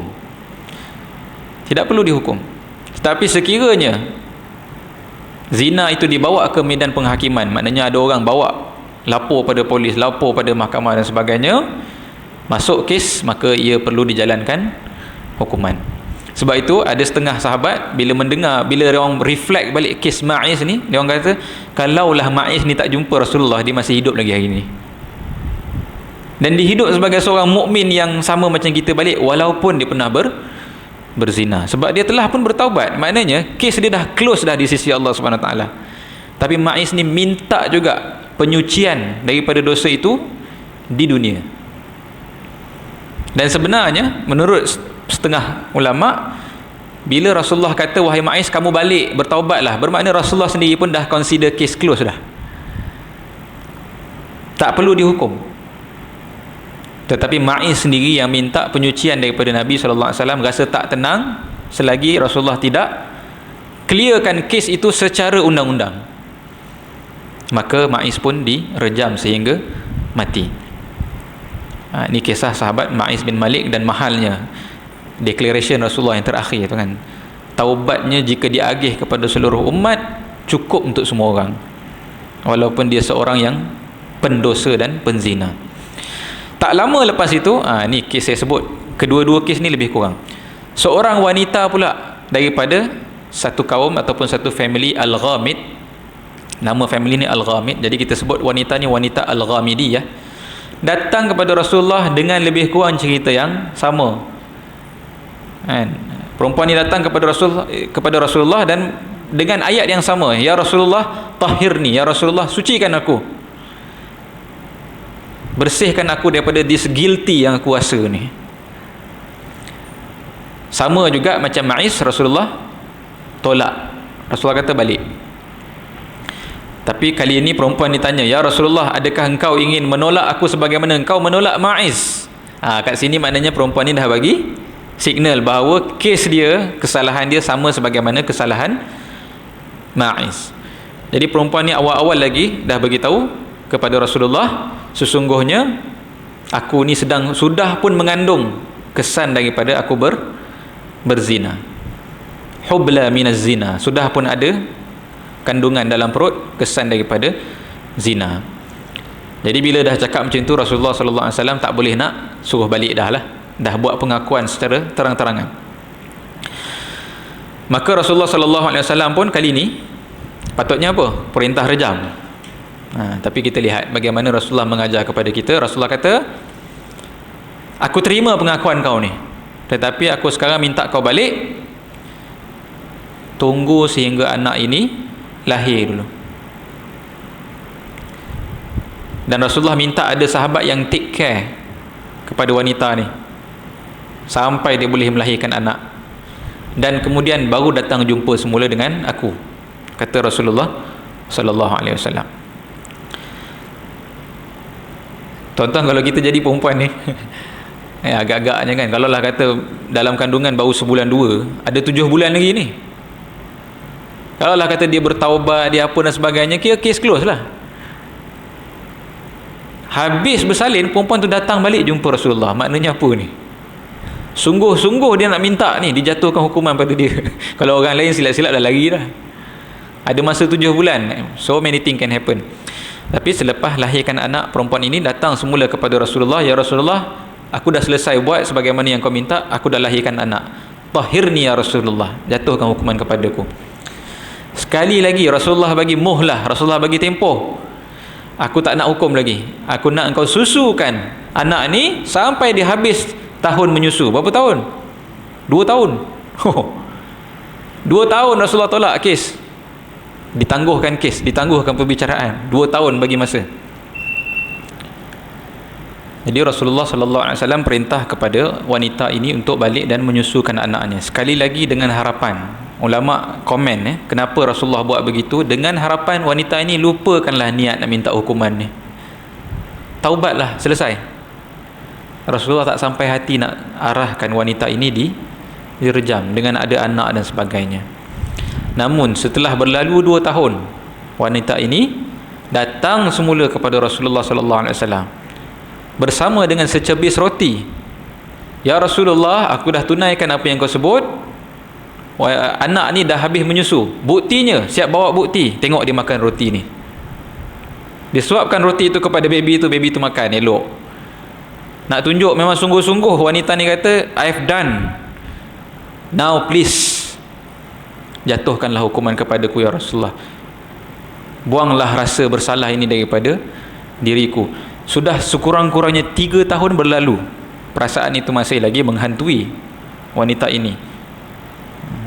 Tidak perlu dihukum. Tetapi sekiranya zina itu dibawa ke medan penghakiman, maknanya ada orang bawa lapor pada polis, lapor pada mahkamah dan sebagainya, masuk kes, maka ia perlu dijalankan hukuman. Sebab itu ada setengah sahabat bila mendengar, bila orang reflect balik kes Ma'iz ni, dia orang kata kalaulah Ma'iz ni tak jumpa Rasulullah, dia masih hidup lagi hari ni, dan dia hidup sebagai seorang mukmin yang sama macam kita balik, walaupun dia pernah berzina. Sebab dia telah pun bertaubat, maknanya kes dia dah close dah di sisi Allah Subhanahu Wa Taala. Tapi Ma'iz ni minta juga penyucian daripada dosa itu di dunia. Dan sebenarnya menurut setengah ulama, bila Rasulullah kata wahai Ma'iz kamu balik bertaubatlah, bermakna Rasulullah sendiri pun dah consider case close dah, tak perlu dihukum. Tetapi Ma'iz sendiri yang minta penyucian daripada Nabi SAW, rasa tak tenang selagi Rasulullah tidak clearkan kes itu secara undang-undang. Maka Ma'iz pun direjam sehingga mati. Ini kisah sahabat Ma'iz bin Malik, dan mahalnya declaration Rasulullah yang terakhir itu kan, taubatnya jika diagih kepada seluruh umat cukup untuk semua orang, walaupun dia seorang yang pendosa dan penzina. Tak lama lepas itu, ni kes saya sebut, kedua-dua kes ni lebih kurang, seorang wanita pula daripada satu kaum ataupun satu family Al-Ghamid, nama family ni Al-Ghamid, jadi kita sebut wanita ni wanita Al-Ghamidiyah, datang kepada Rasulullah dengan lebih kurang cerita yang sama. Perempuan ni datang kepada Rasulullah dan dengan ayat yang sama, ya Rasulullah tahhirni, ya Rasulullah sucikan aku, bersihkan aku daripada this guilty yang aku rasa ni. Sama juga macam Ma'iz, Rasulullah tolak, Rasulullah kata balik. Tapi kali ini perempuan ditanya, ya Rasulullah adakah engkau ingin menolak aku sebagaimana engkau menolak Ma'iz? Kat sini maknanya perempuan ni dah bagi signal bahawa kes dia, kesalahan dia sama sebagaimana kesalahan Ma'iz. Jadi perempuan ni awal-awal lagi dah bagi tahu kepada Rasulullah, sesungguhnya aku ni sudah pun mengandung kesan daripada aku berzina, hubla minaz zina, sudah pun ada kandungan dalam perut kesan daripada zina. Jadi bila dah cakap macam tu, Rasulullah SAW tak boleh nak suruh balik dah buat pengakuan secara terang-terangan. Maka Rasulullah SAW pun kali ni patutnya apa? Perintah rejam. Tapi kita lihat bagaimana Rasulullah mengajar kepada kita. Rasulullah kata, aku terima pengakuan kau ni, tetapi aku sekarang minta kau balik, tunggu sehingga anak ini lahir dulu. Dan Rasulullah minta ada sahabat yang take care kepada wanita ni sampai dia boleh melahirkan anak, dan kemudian baru datang jumpa semula dengan aku, kata Rasulullah sallallahu alaihi wasallam. Tuan-tuan, kalau kita jadi perempuan ni agak-agaknya kan, kalau lah kata dalam kandungan baru sebulan dua, ada 7 bulan lagi ni, kalau lah kata dia bertaubat, dia apa dan sebagainya, kira case close lah. Habis bersalin, perempuan tu datang balik jumpa Rasulullah, maknanya apa ni? Sungguh-sungguh dia nak minta ni dijatuhkan hukuman pada dia. Kalau orang lain silap-silap dah lari dah. Ada masa 7 bulan, so many things can happen. Tapi selepas lahirkan anak, perempuan ini datang semula kepada Rasulullah, ya Rasulullah, aku dah selesai buat sebagaimana yang kau minta, aku dah lahirkan anak, tahhirni ya Rasulullah, jatuhkan hukuman kepadaku. Sekali lagi Rasulullah bagi muhlah, Rasulullah bagi tempoh, aku tak nak hukum lagi, aku nak engkau susukan anak ni sampai dia habis tahun menyusu. Berapa tahun? 2 tahun. 2 tahun Rasulullah tolak kes, ditangguhkan kes, ditangguhkan perbicaraan. 2 tahun bagi masa. Jadi Rasulullah SAW perintah kepada wanita ini untuk balik dan menyusukan anaknya. Sekali lagi dengan harapan, ulama komen kenapa Rasulullah buat begitu, dengan harapan wanita ini lupakanlah niat nak minta hukuman ni, taubatlah, selesai. Rasulullah tak sampai hati nak arahkan wanita ini direjam dengan ada anak dan sebagainya. Namun setelah berlalu 2 tahun, wanita ini datang semula kepada Rasulullah SAW bersama dengan secebis roti. Ya Rasulullah, aku dah tunaikan apa yang kau sebut, anak ni dah habis menyusu, buktinya, siap bawa bukti, tengok dia makan roti ni. Dia suapkan roti itu kepada baby itu makan elok. Nak tunjuk memang sungguh-sungguh, wanita ni kata, I've done, now please jatuhkanlah hukuman kepadaku ya Rasulullah, buanglah rasa bersalah ini daripada diriku. Sudah sekurang-kurangnya 3 tahun berlalu, perasaan itu masih lagi menghantui wanita ini.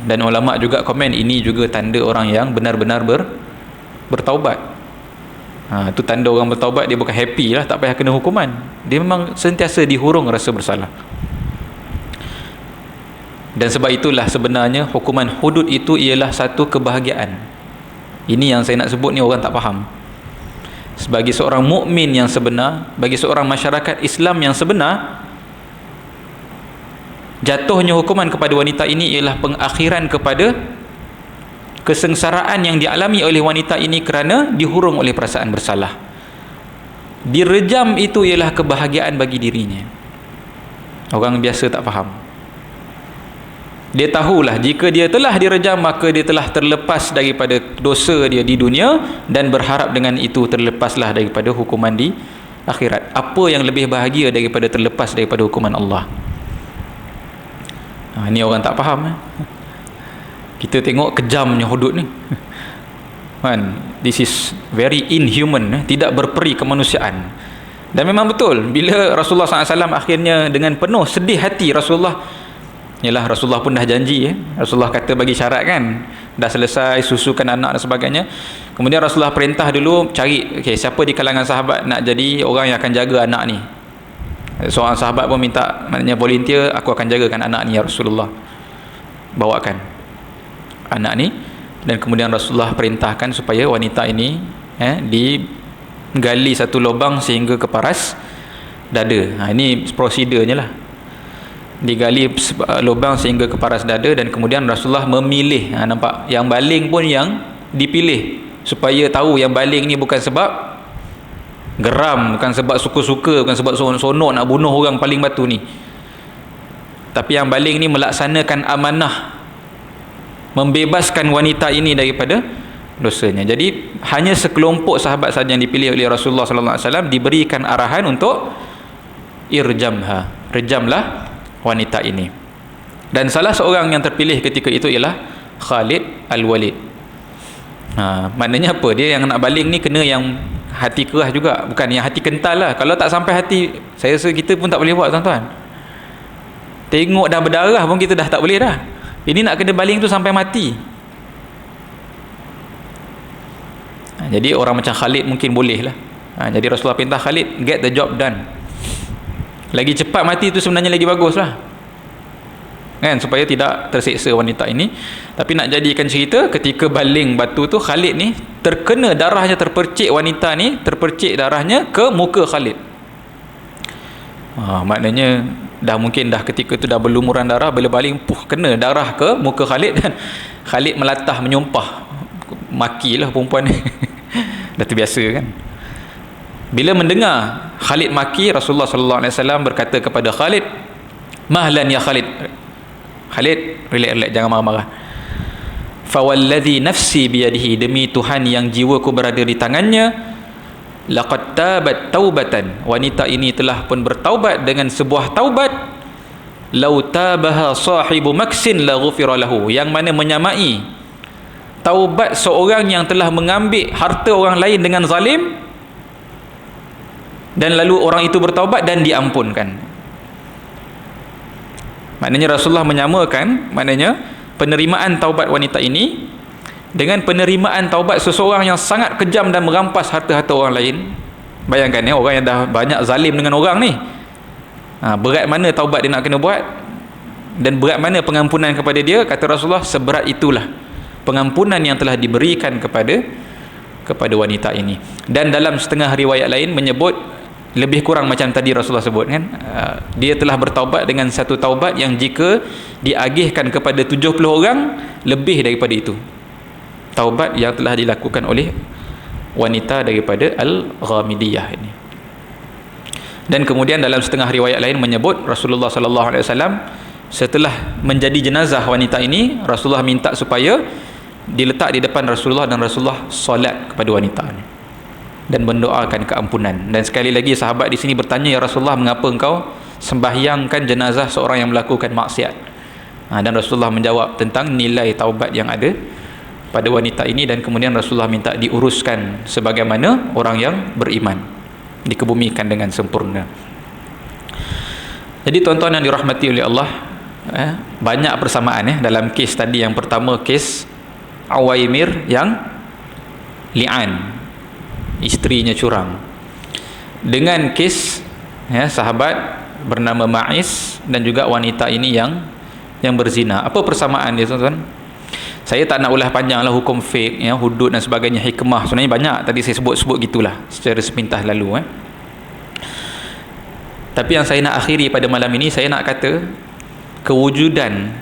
Dan ulama juga komen, ini juga tanda orang yang benar-benar bertaubat. Itu tanda orang bertaubat, dia bukan happy lah, tak payah kena hukuman, dia memang sentiasa dihurung rasa bersalah. Dan sebab itulah sebenarnya hukuman hudud itu ialah satu kebahagiaan. Ini yang saya nak sebut ni orang tak faham. Sebagai seorang mukmin yang sebenar, bagi seorang masyarakat Islam yang sebenar, jatuhnya hukuman kepada wanita ini ialah pengakhiran kepada kesengsaraan yang dialami oleh wanita ini kerana dihurung oleh perasaan bersalah. Direjam itu ialah kebahagiaan bagi dirinya. Orang biasa tak faham. Dia tahulah jika dia telah direjam, maka dia telah terlepas daripada dosa dia di dunia, dan berharap dengan itu terlepaslah daripada hukuman di akhirat. Apa yang lebih bahagia daripada terlepas daripada hukuman Allah? Ini orang tak faham. Kita tengok kejamnya hudud ni kan, this is very inhuman, tidak berperi kemanusiaan. Dan memang betul, bila Rasulullah SAW akhirnya dengan penuh sedih hati, Rasulullah pun dah janji, Rasulullah kata bagi syarat kan, dah selesai susukan anak dan sebagainya. Kemudian Rasulullah perintah dulu cari, siapa di kalangan sahabat nak jadi orang yang akan jaga anak ni. Seorang sahabat pun minta, maknanya volunteer, aku akan jagakan anak ni ya Rasulullah, bawakan anak ni. Dan kemudian Rasulullah perintahkan supaya wanita ini digali satu lubang sehingga ke paras dada. Ini prosedurnya lah, digali lubang sehingga ke paras dada. Dan kemudian Rasulullah memilih, nampak, yang baling pun yang dipilih, supaya tahu yang baling ni bukan sebab geram, bukan sebab suka-suka, bukan sebab sonok nak bunuh orang paling batu ni, tapi yang baling ni melaksanakan amanah, membebaskan wanita ini daripada dosanya. Jadi hanya sekelompok sahabat saja yang dipilih oleh Rasulullah SAW, diberikan arahan untuk irjamha, rejamlah wanita ini. Dan salah seorang yang terpilih ketika itu ialah Khalid Al-Walid. Maknanya apa? Dia yang nak baling ni kena yang hati keras juga, bukan yang hati kental lah. Kalau tak sampai hati, saya rasa kita pun tak boleh buat, tuan-tuan. Tengok dah berdarah pun kita dah tak boleh dah. Ini nak kena baling tu sampai mati. Jadi orang macam Khalid mungkin boleh lah. Jadi Rasulullah perintah Khalid, get the job done. Lagi cepat mati tu sebenarnya lagi bagus lah kan, supaya tidak terseksa wanita ini. Tapi nak jadikan cerita, ketika baling batu tu, Khalid ni terkena darahnya, terpercik wanita ni, terpercik darahnya ke muka Khalid. Maknanya dah mungkin dah ketika tu dah berlumuran darah, bila baling kena darah ke muka Khalid, dan Khalid melatah, menyumpah, makilah perempuan ni. Dah terbiasa kan. Bila mendengar Khalid maki, Rasulullah SAW berkata kepada Khalid, mahlan ya Khalid. Khalid, relax, jangan marah-marah. Fawalladhi nafsi biyadihi, demi Tuhan yang jiwaku berada di tangannya, laqad tabat taubatan, wanita ini telah pun bertaubat dengan sebuah taubat, lau tabaha sahibu maksin la ghufira lahu, yang mana menyamai taubat seorang yang telah mengambil harta orang lain dengan zalim, dan lalu orang itu bertaubat dan diampunkan. Maknanya Rasulullah menyamakan, maknanya penerimaan taubat wanita ini dengan penerimaan taubat seseorang yang sangat kejam dan merampas harta-harta orang lain. Bayangkan orang yang dah banyak zalim dengan orang ni, berat mana taubat dia nak kena buat, dan berat mana pengampunan kepada dia. Kata Rasulullah, seberat itulah pengampunan yang telah diberikan kepada wanita ini. Dan dalam setengah riwayat lain menyebut lebih kurang macam tadi Rasulullah sebut kan, dia telah bertaubat dengan satu taubat yang jika diagihkan kepada 70 orang, lebih daripada itu taubat yang telah dilakukan oleh wanita daripada Al-Ghamidiyah ini. Dan kemudian dalam setengah riwayat lain menyebut Rasulullah SAW setelah menjadi jenazah wanita ini, Rasulullah minta supaya diletak di depan Rasulullah, dan Rasulullah solat kepada wanita ini. dan mendoakan keampunan. Dan sekali lagi sahabat di sini bertanya, ya Rasulullah, mengapa engkau sembahyangkan jenazah seorang yang melakukan maksiat? Dan Rasulullah menjawab tentang nilai taubat yang ada pada wanita ini, dan kemudian Rasulullah minta diuruskan sebagaimana orang yang beriman, dikebumikan dengan sempurna. Jadi tuan-tuan yang dirahmati oleh Allah, banyak persamaan dalam kes tadi. Yang pertama, kes Awaimir yang li'an, isterinya curang, dengan kes sahabat bernama Ma'is dan juga wanita ini yang berzina. Apa persamaan dia, tuan-tuan? Saya tak nak ulah panjang lah hukum fiqh, hudud dan sebagainya, hikmah sebenarnya banyak, tadi saya sebut gitulah secara sepintas lalu. Tapi yang saya nak akhiri pada malam ini, saya nak kata kewujudan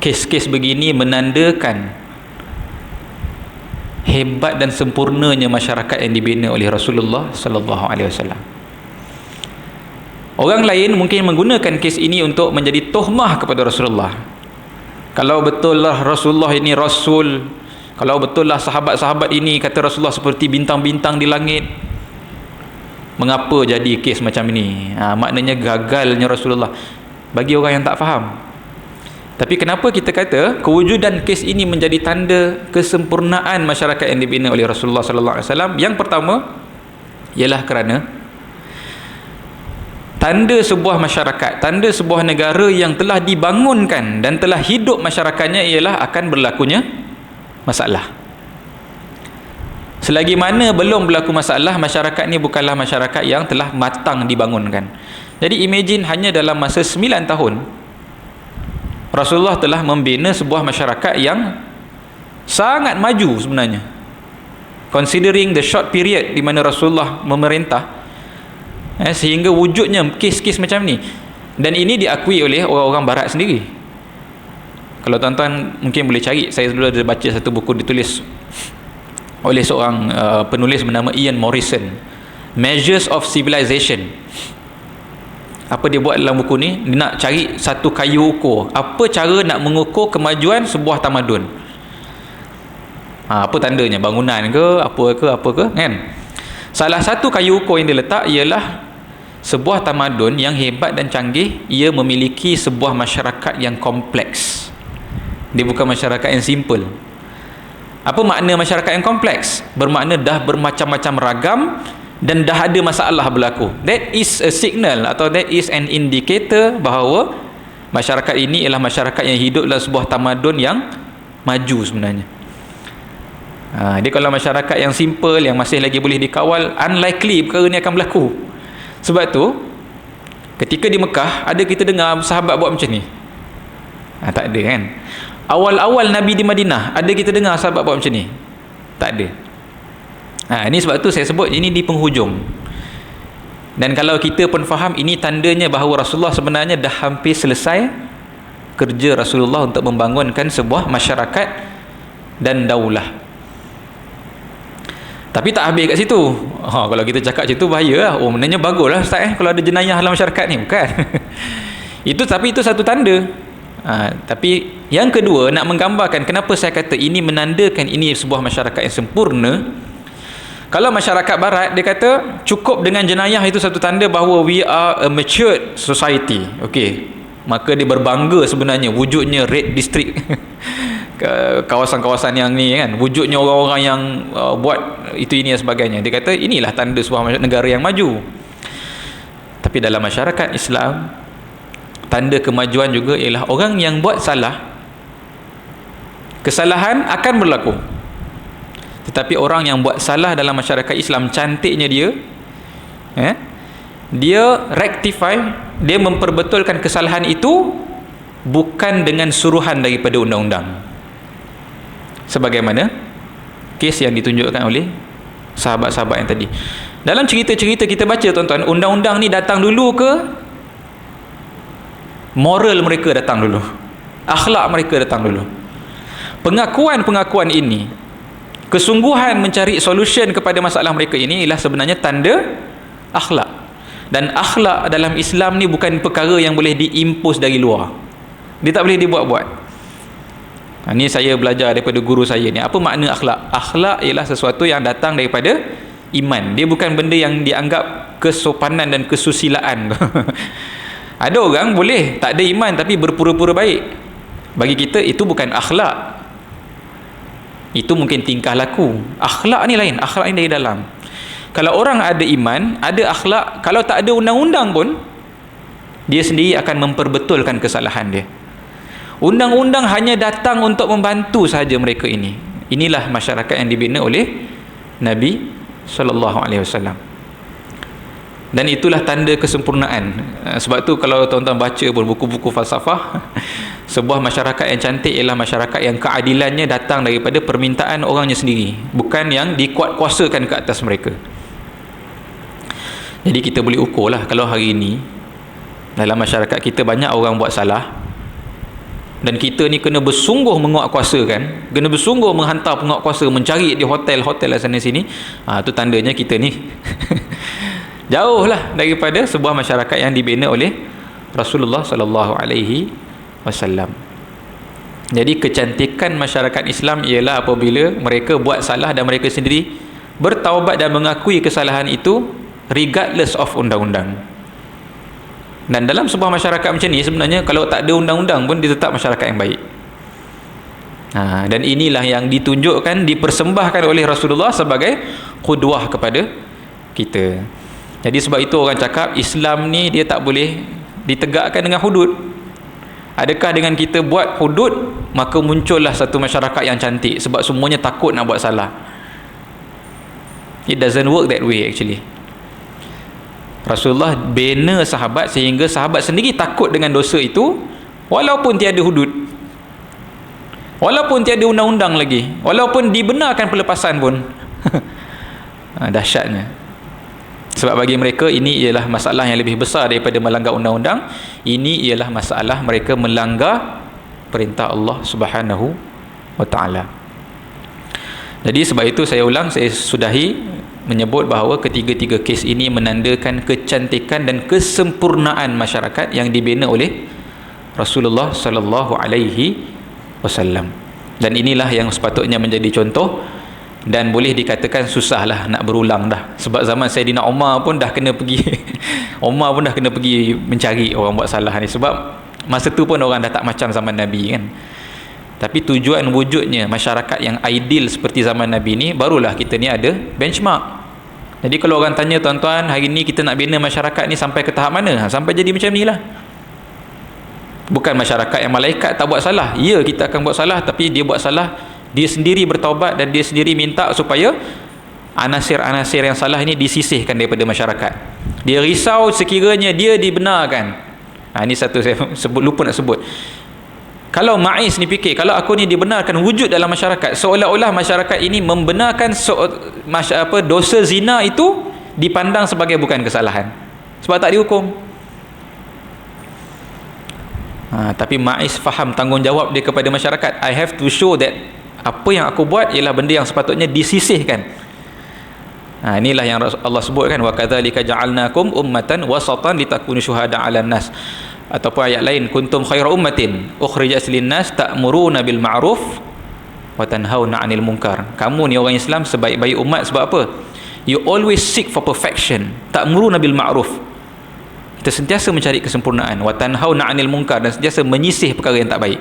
kes-kes begini menandakan hebat dan sempurnanya masyarakat yang dibina oleh Rasulullah sallallahu alaihi wasallam. Orang lain mungkin menggunakan kes ini untuk menjadi tuhmah kepada Rasulullah. Kalau betul lah Rasulullah ini Rasul, kalau betul lah sahabat-sahabat ini kata Rasulullah seperti bintang-bintang di langit, mengapa jadi kes macam ini? Maknanya gagalnya Rasulullah bagi orang yang tak faham. Tapi kenapa kita kata kewujudan kes ini menjadi tanda kesempurnaan masyarakat yang dibina oleh Rasulullah sallallahu alaihi wasallam? Yang pertama ialah kerana tanda sebuah masyarakat, tanda sebuah negara yang telah dibangunkan dan telah hidup masyarakatnya ialah akan berlakunya masalah. Selagi mana belum berlaku masalah, masyarakat ni bukanlah masyarakat yang telah matang dibangunkan. Jadi imagine hanya dalam masa 9 tahun Rasulullah telah membina sebuah masyarakat yang sangat maju sebenarnya, considering the short period di mana Rasulullah memerintah, sehingga wujudnya kes-kes macam ni. Dan ini diakui oleh orang-orang barat sendiri. Kalau tuan-tuan mungkin boleh cari, saya dulu ada baca satu buku ditulis oleh seorang penulis bernama Ian Morrison, Measures of Civilization. Apa dia buat dalam buku ni? Dia nak cari satu kayu ukur, apa cara nak mengukur kemajuan sebuah tamadun. Apa tandanya, bangunan ke apa ke kan? Salah satu kayu ukur yang dia letak ialah sebuah tamadun yang hebat dan canggih, ia memiliki sebuah masyarakat yang kompleks. Dia bukan masyarakat yang simple. Apa makna masyarakat yang kompleks? Bermakna dah bermacam-macam ragam dan dah ada masalah berlaku. That is a signal atau that is an indicator bahawa masyarakat ini ialah masyarakat yang hidup dalam sebuah tamadun yang maju sebenarnya. Dia kalau masyarakat yang simple, yang masih lagi boleh dikawal, unlikely perkara ni akan berlaku. Sebab tu ketika di Mekah, ada kita dengar sahabat buat macam ni? Tak ada kan? Awal-awal Nabi di Madinah, ada kita dengar sahabat buat macam ni? Tak ada. Ini sebab tu saya sebut ini di penghujung. Dan kalau kita pun faham, ini tandanya bahawa Rasulullah sebenarnya dah hampir selesai kerja Rasulullah untuk membangunkan sebuah masyarakat dan daulah. Tapi tak habis kat situ. Kalau kita cakap macam tu bahaya lah. Maknanya bagus lah Ustaz kalau ada jenayah dalam masyarakat ni. Bukan. Tapi itu satu tanda. Tapi yang kedua, nak menggambarkan kenapa saya kata ini menandakan ini sebuah masyarakat yang sempurna. Kalau masyarakat barat, dia kata cukup dengan jenayah itu satu tanda bahawa we are a matured society. Okey, maka dia berbangga sebenarnya wujudnya red district. Kawasan-kawasan yang ni kan, wujudnya orang-orang yang buat itu ini dan sebagainya. Dia kata inilah tanda sebuah negara yang maju. Tapi dalam masyarakat Islam, tanda kemajuan juga ialah orang yang buat salah, kesalahan akan berlaku. Tetapi orang yang buat salah dalam masyarakat Islam, cantiknya dia dia rectify, dia memperbetulkan kesalahan itu bukan dengan suruhan daripada undang-undang, sebagaimana kes yang ditunjukkan oleh sahabat-sahabat yang tadi. Dalam cerita-cerita kita baca, tuan-tuan, undang-undang ni datang dulu ke moral mereka datang dulu, akhlak mereka datang dulu? Pengakuan-pengakuan ini, kesungguhan mencari solution kepada masalah mereka ini ialah sebenarnya tanda akhlak. Dan akhlak dalam Islam ni bukan perkara yang boleh diimpos dari luar. Dia tak boleh dibuat-buat. Ini saya belajar daripada guru saya ni. Apa makna akhlak? Akhlak ialah sesuatu yang datang daripada iman. Dia bukan benda yang dianggap kesopanan dan kesusilaan. Ada orang boleh tak ada iman tapi berpura-pura baik. Bagi kita itu bukan akhlak. Itu mungkin tingkah laku. Akhlak ni lain, akhlak ni dari dalam. Kalau orang ada iman, ada akhlak, kalau tak ada undang-undang pun, dia sendiri akan memperbetulkan kesalahan dia. Undang-undang hanya datang untuk membantu sahaja mereka ini. Inilah masyarakat yang dibina oleh Nabi SAW. Dan itulah tanda kesempurnaan. Sebab tu kalau tuan-tuan baca pun buku-buku falsafah, sebuah masyarakat yang cantik ialah masyarakat yang keadilannya datang daripada permintaan orangnya sendiri, bukan yang dikuatkuasakan ke atas mereka. Jadi kita boleh ukur lah, kalau hari ini dalam masyarakat kita banyak orang buat salah, dan kita ni kena bersungguh menguatkuasakan, kena bersungguh menghantar penguatkuasa mencari di hotel-hotel sana sini, tu tandanya kita ni jauhlah daripada sebuah masyarakat yang dibina oleh Rasulullah sallallahu alaihi wasallam. Jadi kecantikan masyarakat Islam ialah apabila mereka buat salah dan mereka sendiri bertaubat dan mengakui kesalahan itu regardless of undang-undang. Dan dalam sebuah masyarakat macam ni sebenarnya kalau tak ada undang-undang pun dia tetap masyarakat yang baik. Dan inilah yang ditunjukkan, dipersembahkan oleh Rasulullah sebagai qudwah kepada kita. Jadi sebab itu orang cakap Islam ni dia tak boleh ditegakkan dengan hudud. Adakah dengan kita buat hudud maka muncullah satu masyarakat yang cantik sebab semuanya takut nak buat salah? It doesn't work that way actually. Rasulullah bina sahabat sehingga sahabat sendiri takut dengan dosa itu walaupun tiada hudud, walaupun tiada undang-undang lagi, walaupun dibenarkan pelepasan pun. Dahsyatnya. Sebab bagi mereka ini ialah masalah yang lebih besar daripada melanggar undang-undang. Ini ialah masalah mereka melanggar perintah Allah Subhanahu wa taala. Jadi sebab itu saya ulang, saya sudahi menyebut bahawa ketiga-tiga kes ini menandakan kecantikan dan kesempurnaan masyarakat yang dibina oleh Rasulullah sallallahu alaihi wasallam. Dan inilah yang sepatutnya menjadi contoh. Dan boleh dikatakan susahlah nak berulang dah. Sebab zaman Saidina Umar pun dah kena pergi Umar pun dah kena pergi mencari orang buat salah ni. Sebab masa tu pun orang dah tak macam zaman Nabi kan. Tapi tujuan wujudnya masyarakat yang ideal seperti zaman Nabi ni, barulah kita ni ada benchmark. Jadi kalau orang tanya tuan-tuan, hari ni kita nak bina masyarakat ni sampai ke tahap mana? Sampai jadi macam ni lah. Bukan masyarakat yang malaikat tak buat salah. Ya, kita akan buat salah, tapi dia buat salah, dia sendiri bertaubat dan dia sendiri minta supaya anasir-anasir yang salah ini disisihkan daripada masyarakat. Dia risau sekiranya dia dibenarkan. Ini satu saya lupa nak sebut. Kalau Ma'is ni fikir, kalau aku ni dibenarkan wujud dalam masyarakat, seolah-olah masyarakat ini membenarkan dosa zina itu dipandang sebagai bukan kesalahan sebab tak dihukum. Tapi Ma'is faham tanggungjawab dia kepada masyarakat. I have to show that apa yang aku buat ialah benda yang sepatutnya disisihkan. Inilah yang Allah sebutkan, wa kadzalika ja'alnakum ummatan wasatan litakunu syuhada 'alan nas. Ataupun ayat lain, kuntum khairu ummatin ukhrijat lin-nas ta'muruna bil ma'ruf wa tanhauna 'anil munkar. Kamu ni orang Islam sebaik-baik umat sebab apa? You always seek for perfection. Ta'muruna bil ma'ruf. Kita sentiasa mencari kesempurnaan. Wa tanhauna 'anil munkar, dan sentiasa menyisih perkara yang tak baik.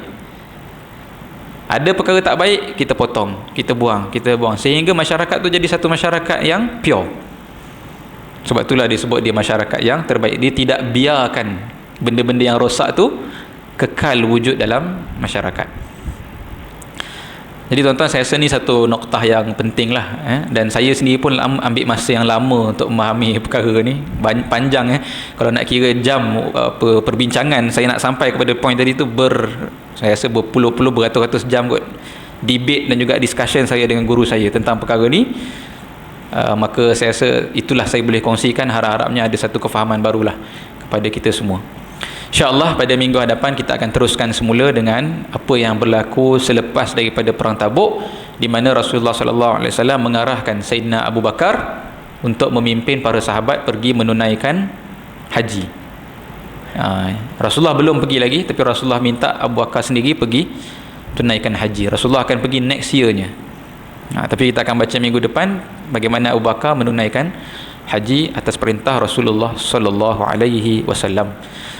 Ada perkara tak baik, kita potong, kita buang, sehingga masyarakat tu jadi satu masyarakat yang pure. Sebab itulah disebut dia masyarakat yang terbaik. Dia tidak biarkan benda-benda yang rosak tu kekal wujud dalam masyarakat. Jadi tuan-tuan, saya rasa ni satu noktah yang penting lah, dan saya sendiri pun ambil masa yang lama untuk memahami perkara ni. Panjang kalau nak kira jam perbincangan saya nak sampai kepada point tadi tu saya rasa berpuluh-puluh, beratus-ratus jam kot debate dan juga discussion saya dengan guru saya tentang perkara ni. Maka saya rasa itulah saya boleh kongsikan, harap-harapnya ada satu kefahaman barulah kepada kita semua. InsyaAllah pada minggu hadapan kita akan teruskan semula dengan apa yang berlaku selepas daripada perang Tabuk, di mana Rasulullah SAW mengarahkan Sayyidina Abu Bakar untuk memimpin para sahabat pergi menunaikan haji. Rasulullah belum pergi lagi, tapi Rasulullah minta Abu Bakar sendiri pergi tunaikan haji. Rasulullah akan pergi next year-nya. Tapi kita akan baca minggu depan bagaimana Abu Bakar menunaikan haji atas perintah Rasulullah sallallahu alaihi wasallam.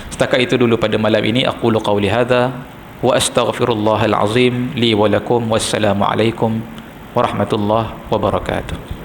Setakat itu dulu pada malam ini. Aqulu qawli hadza wa astaghfirullahal azim li wa lakum. Wassalamu alaikum warahmatullahi wabarakatuh.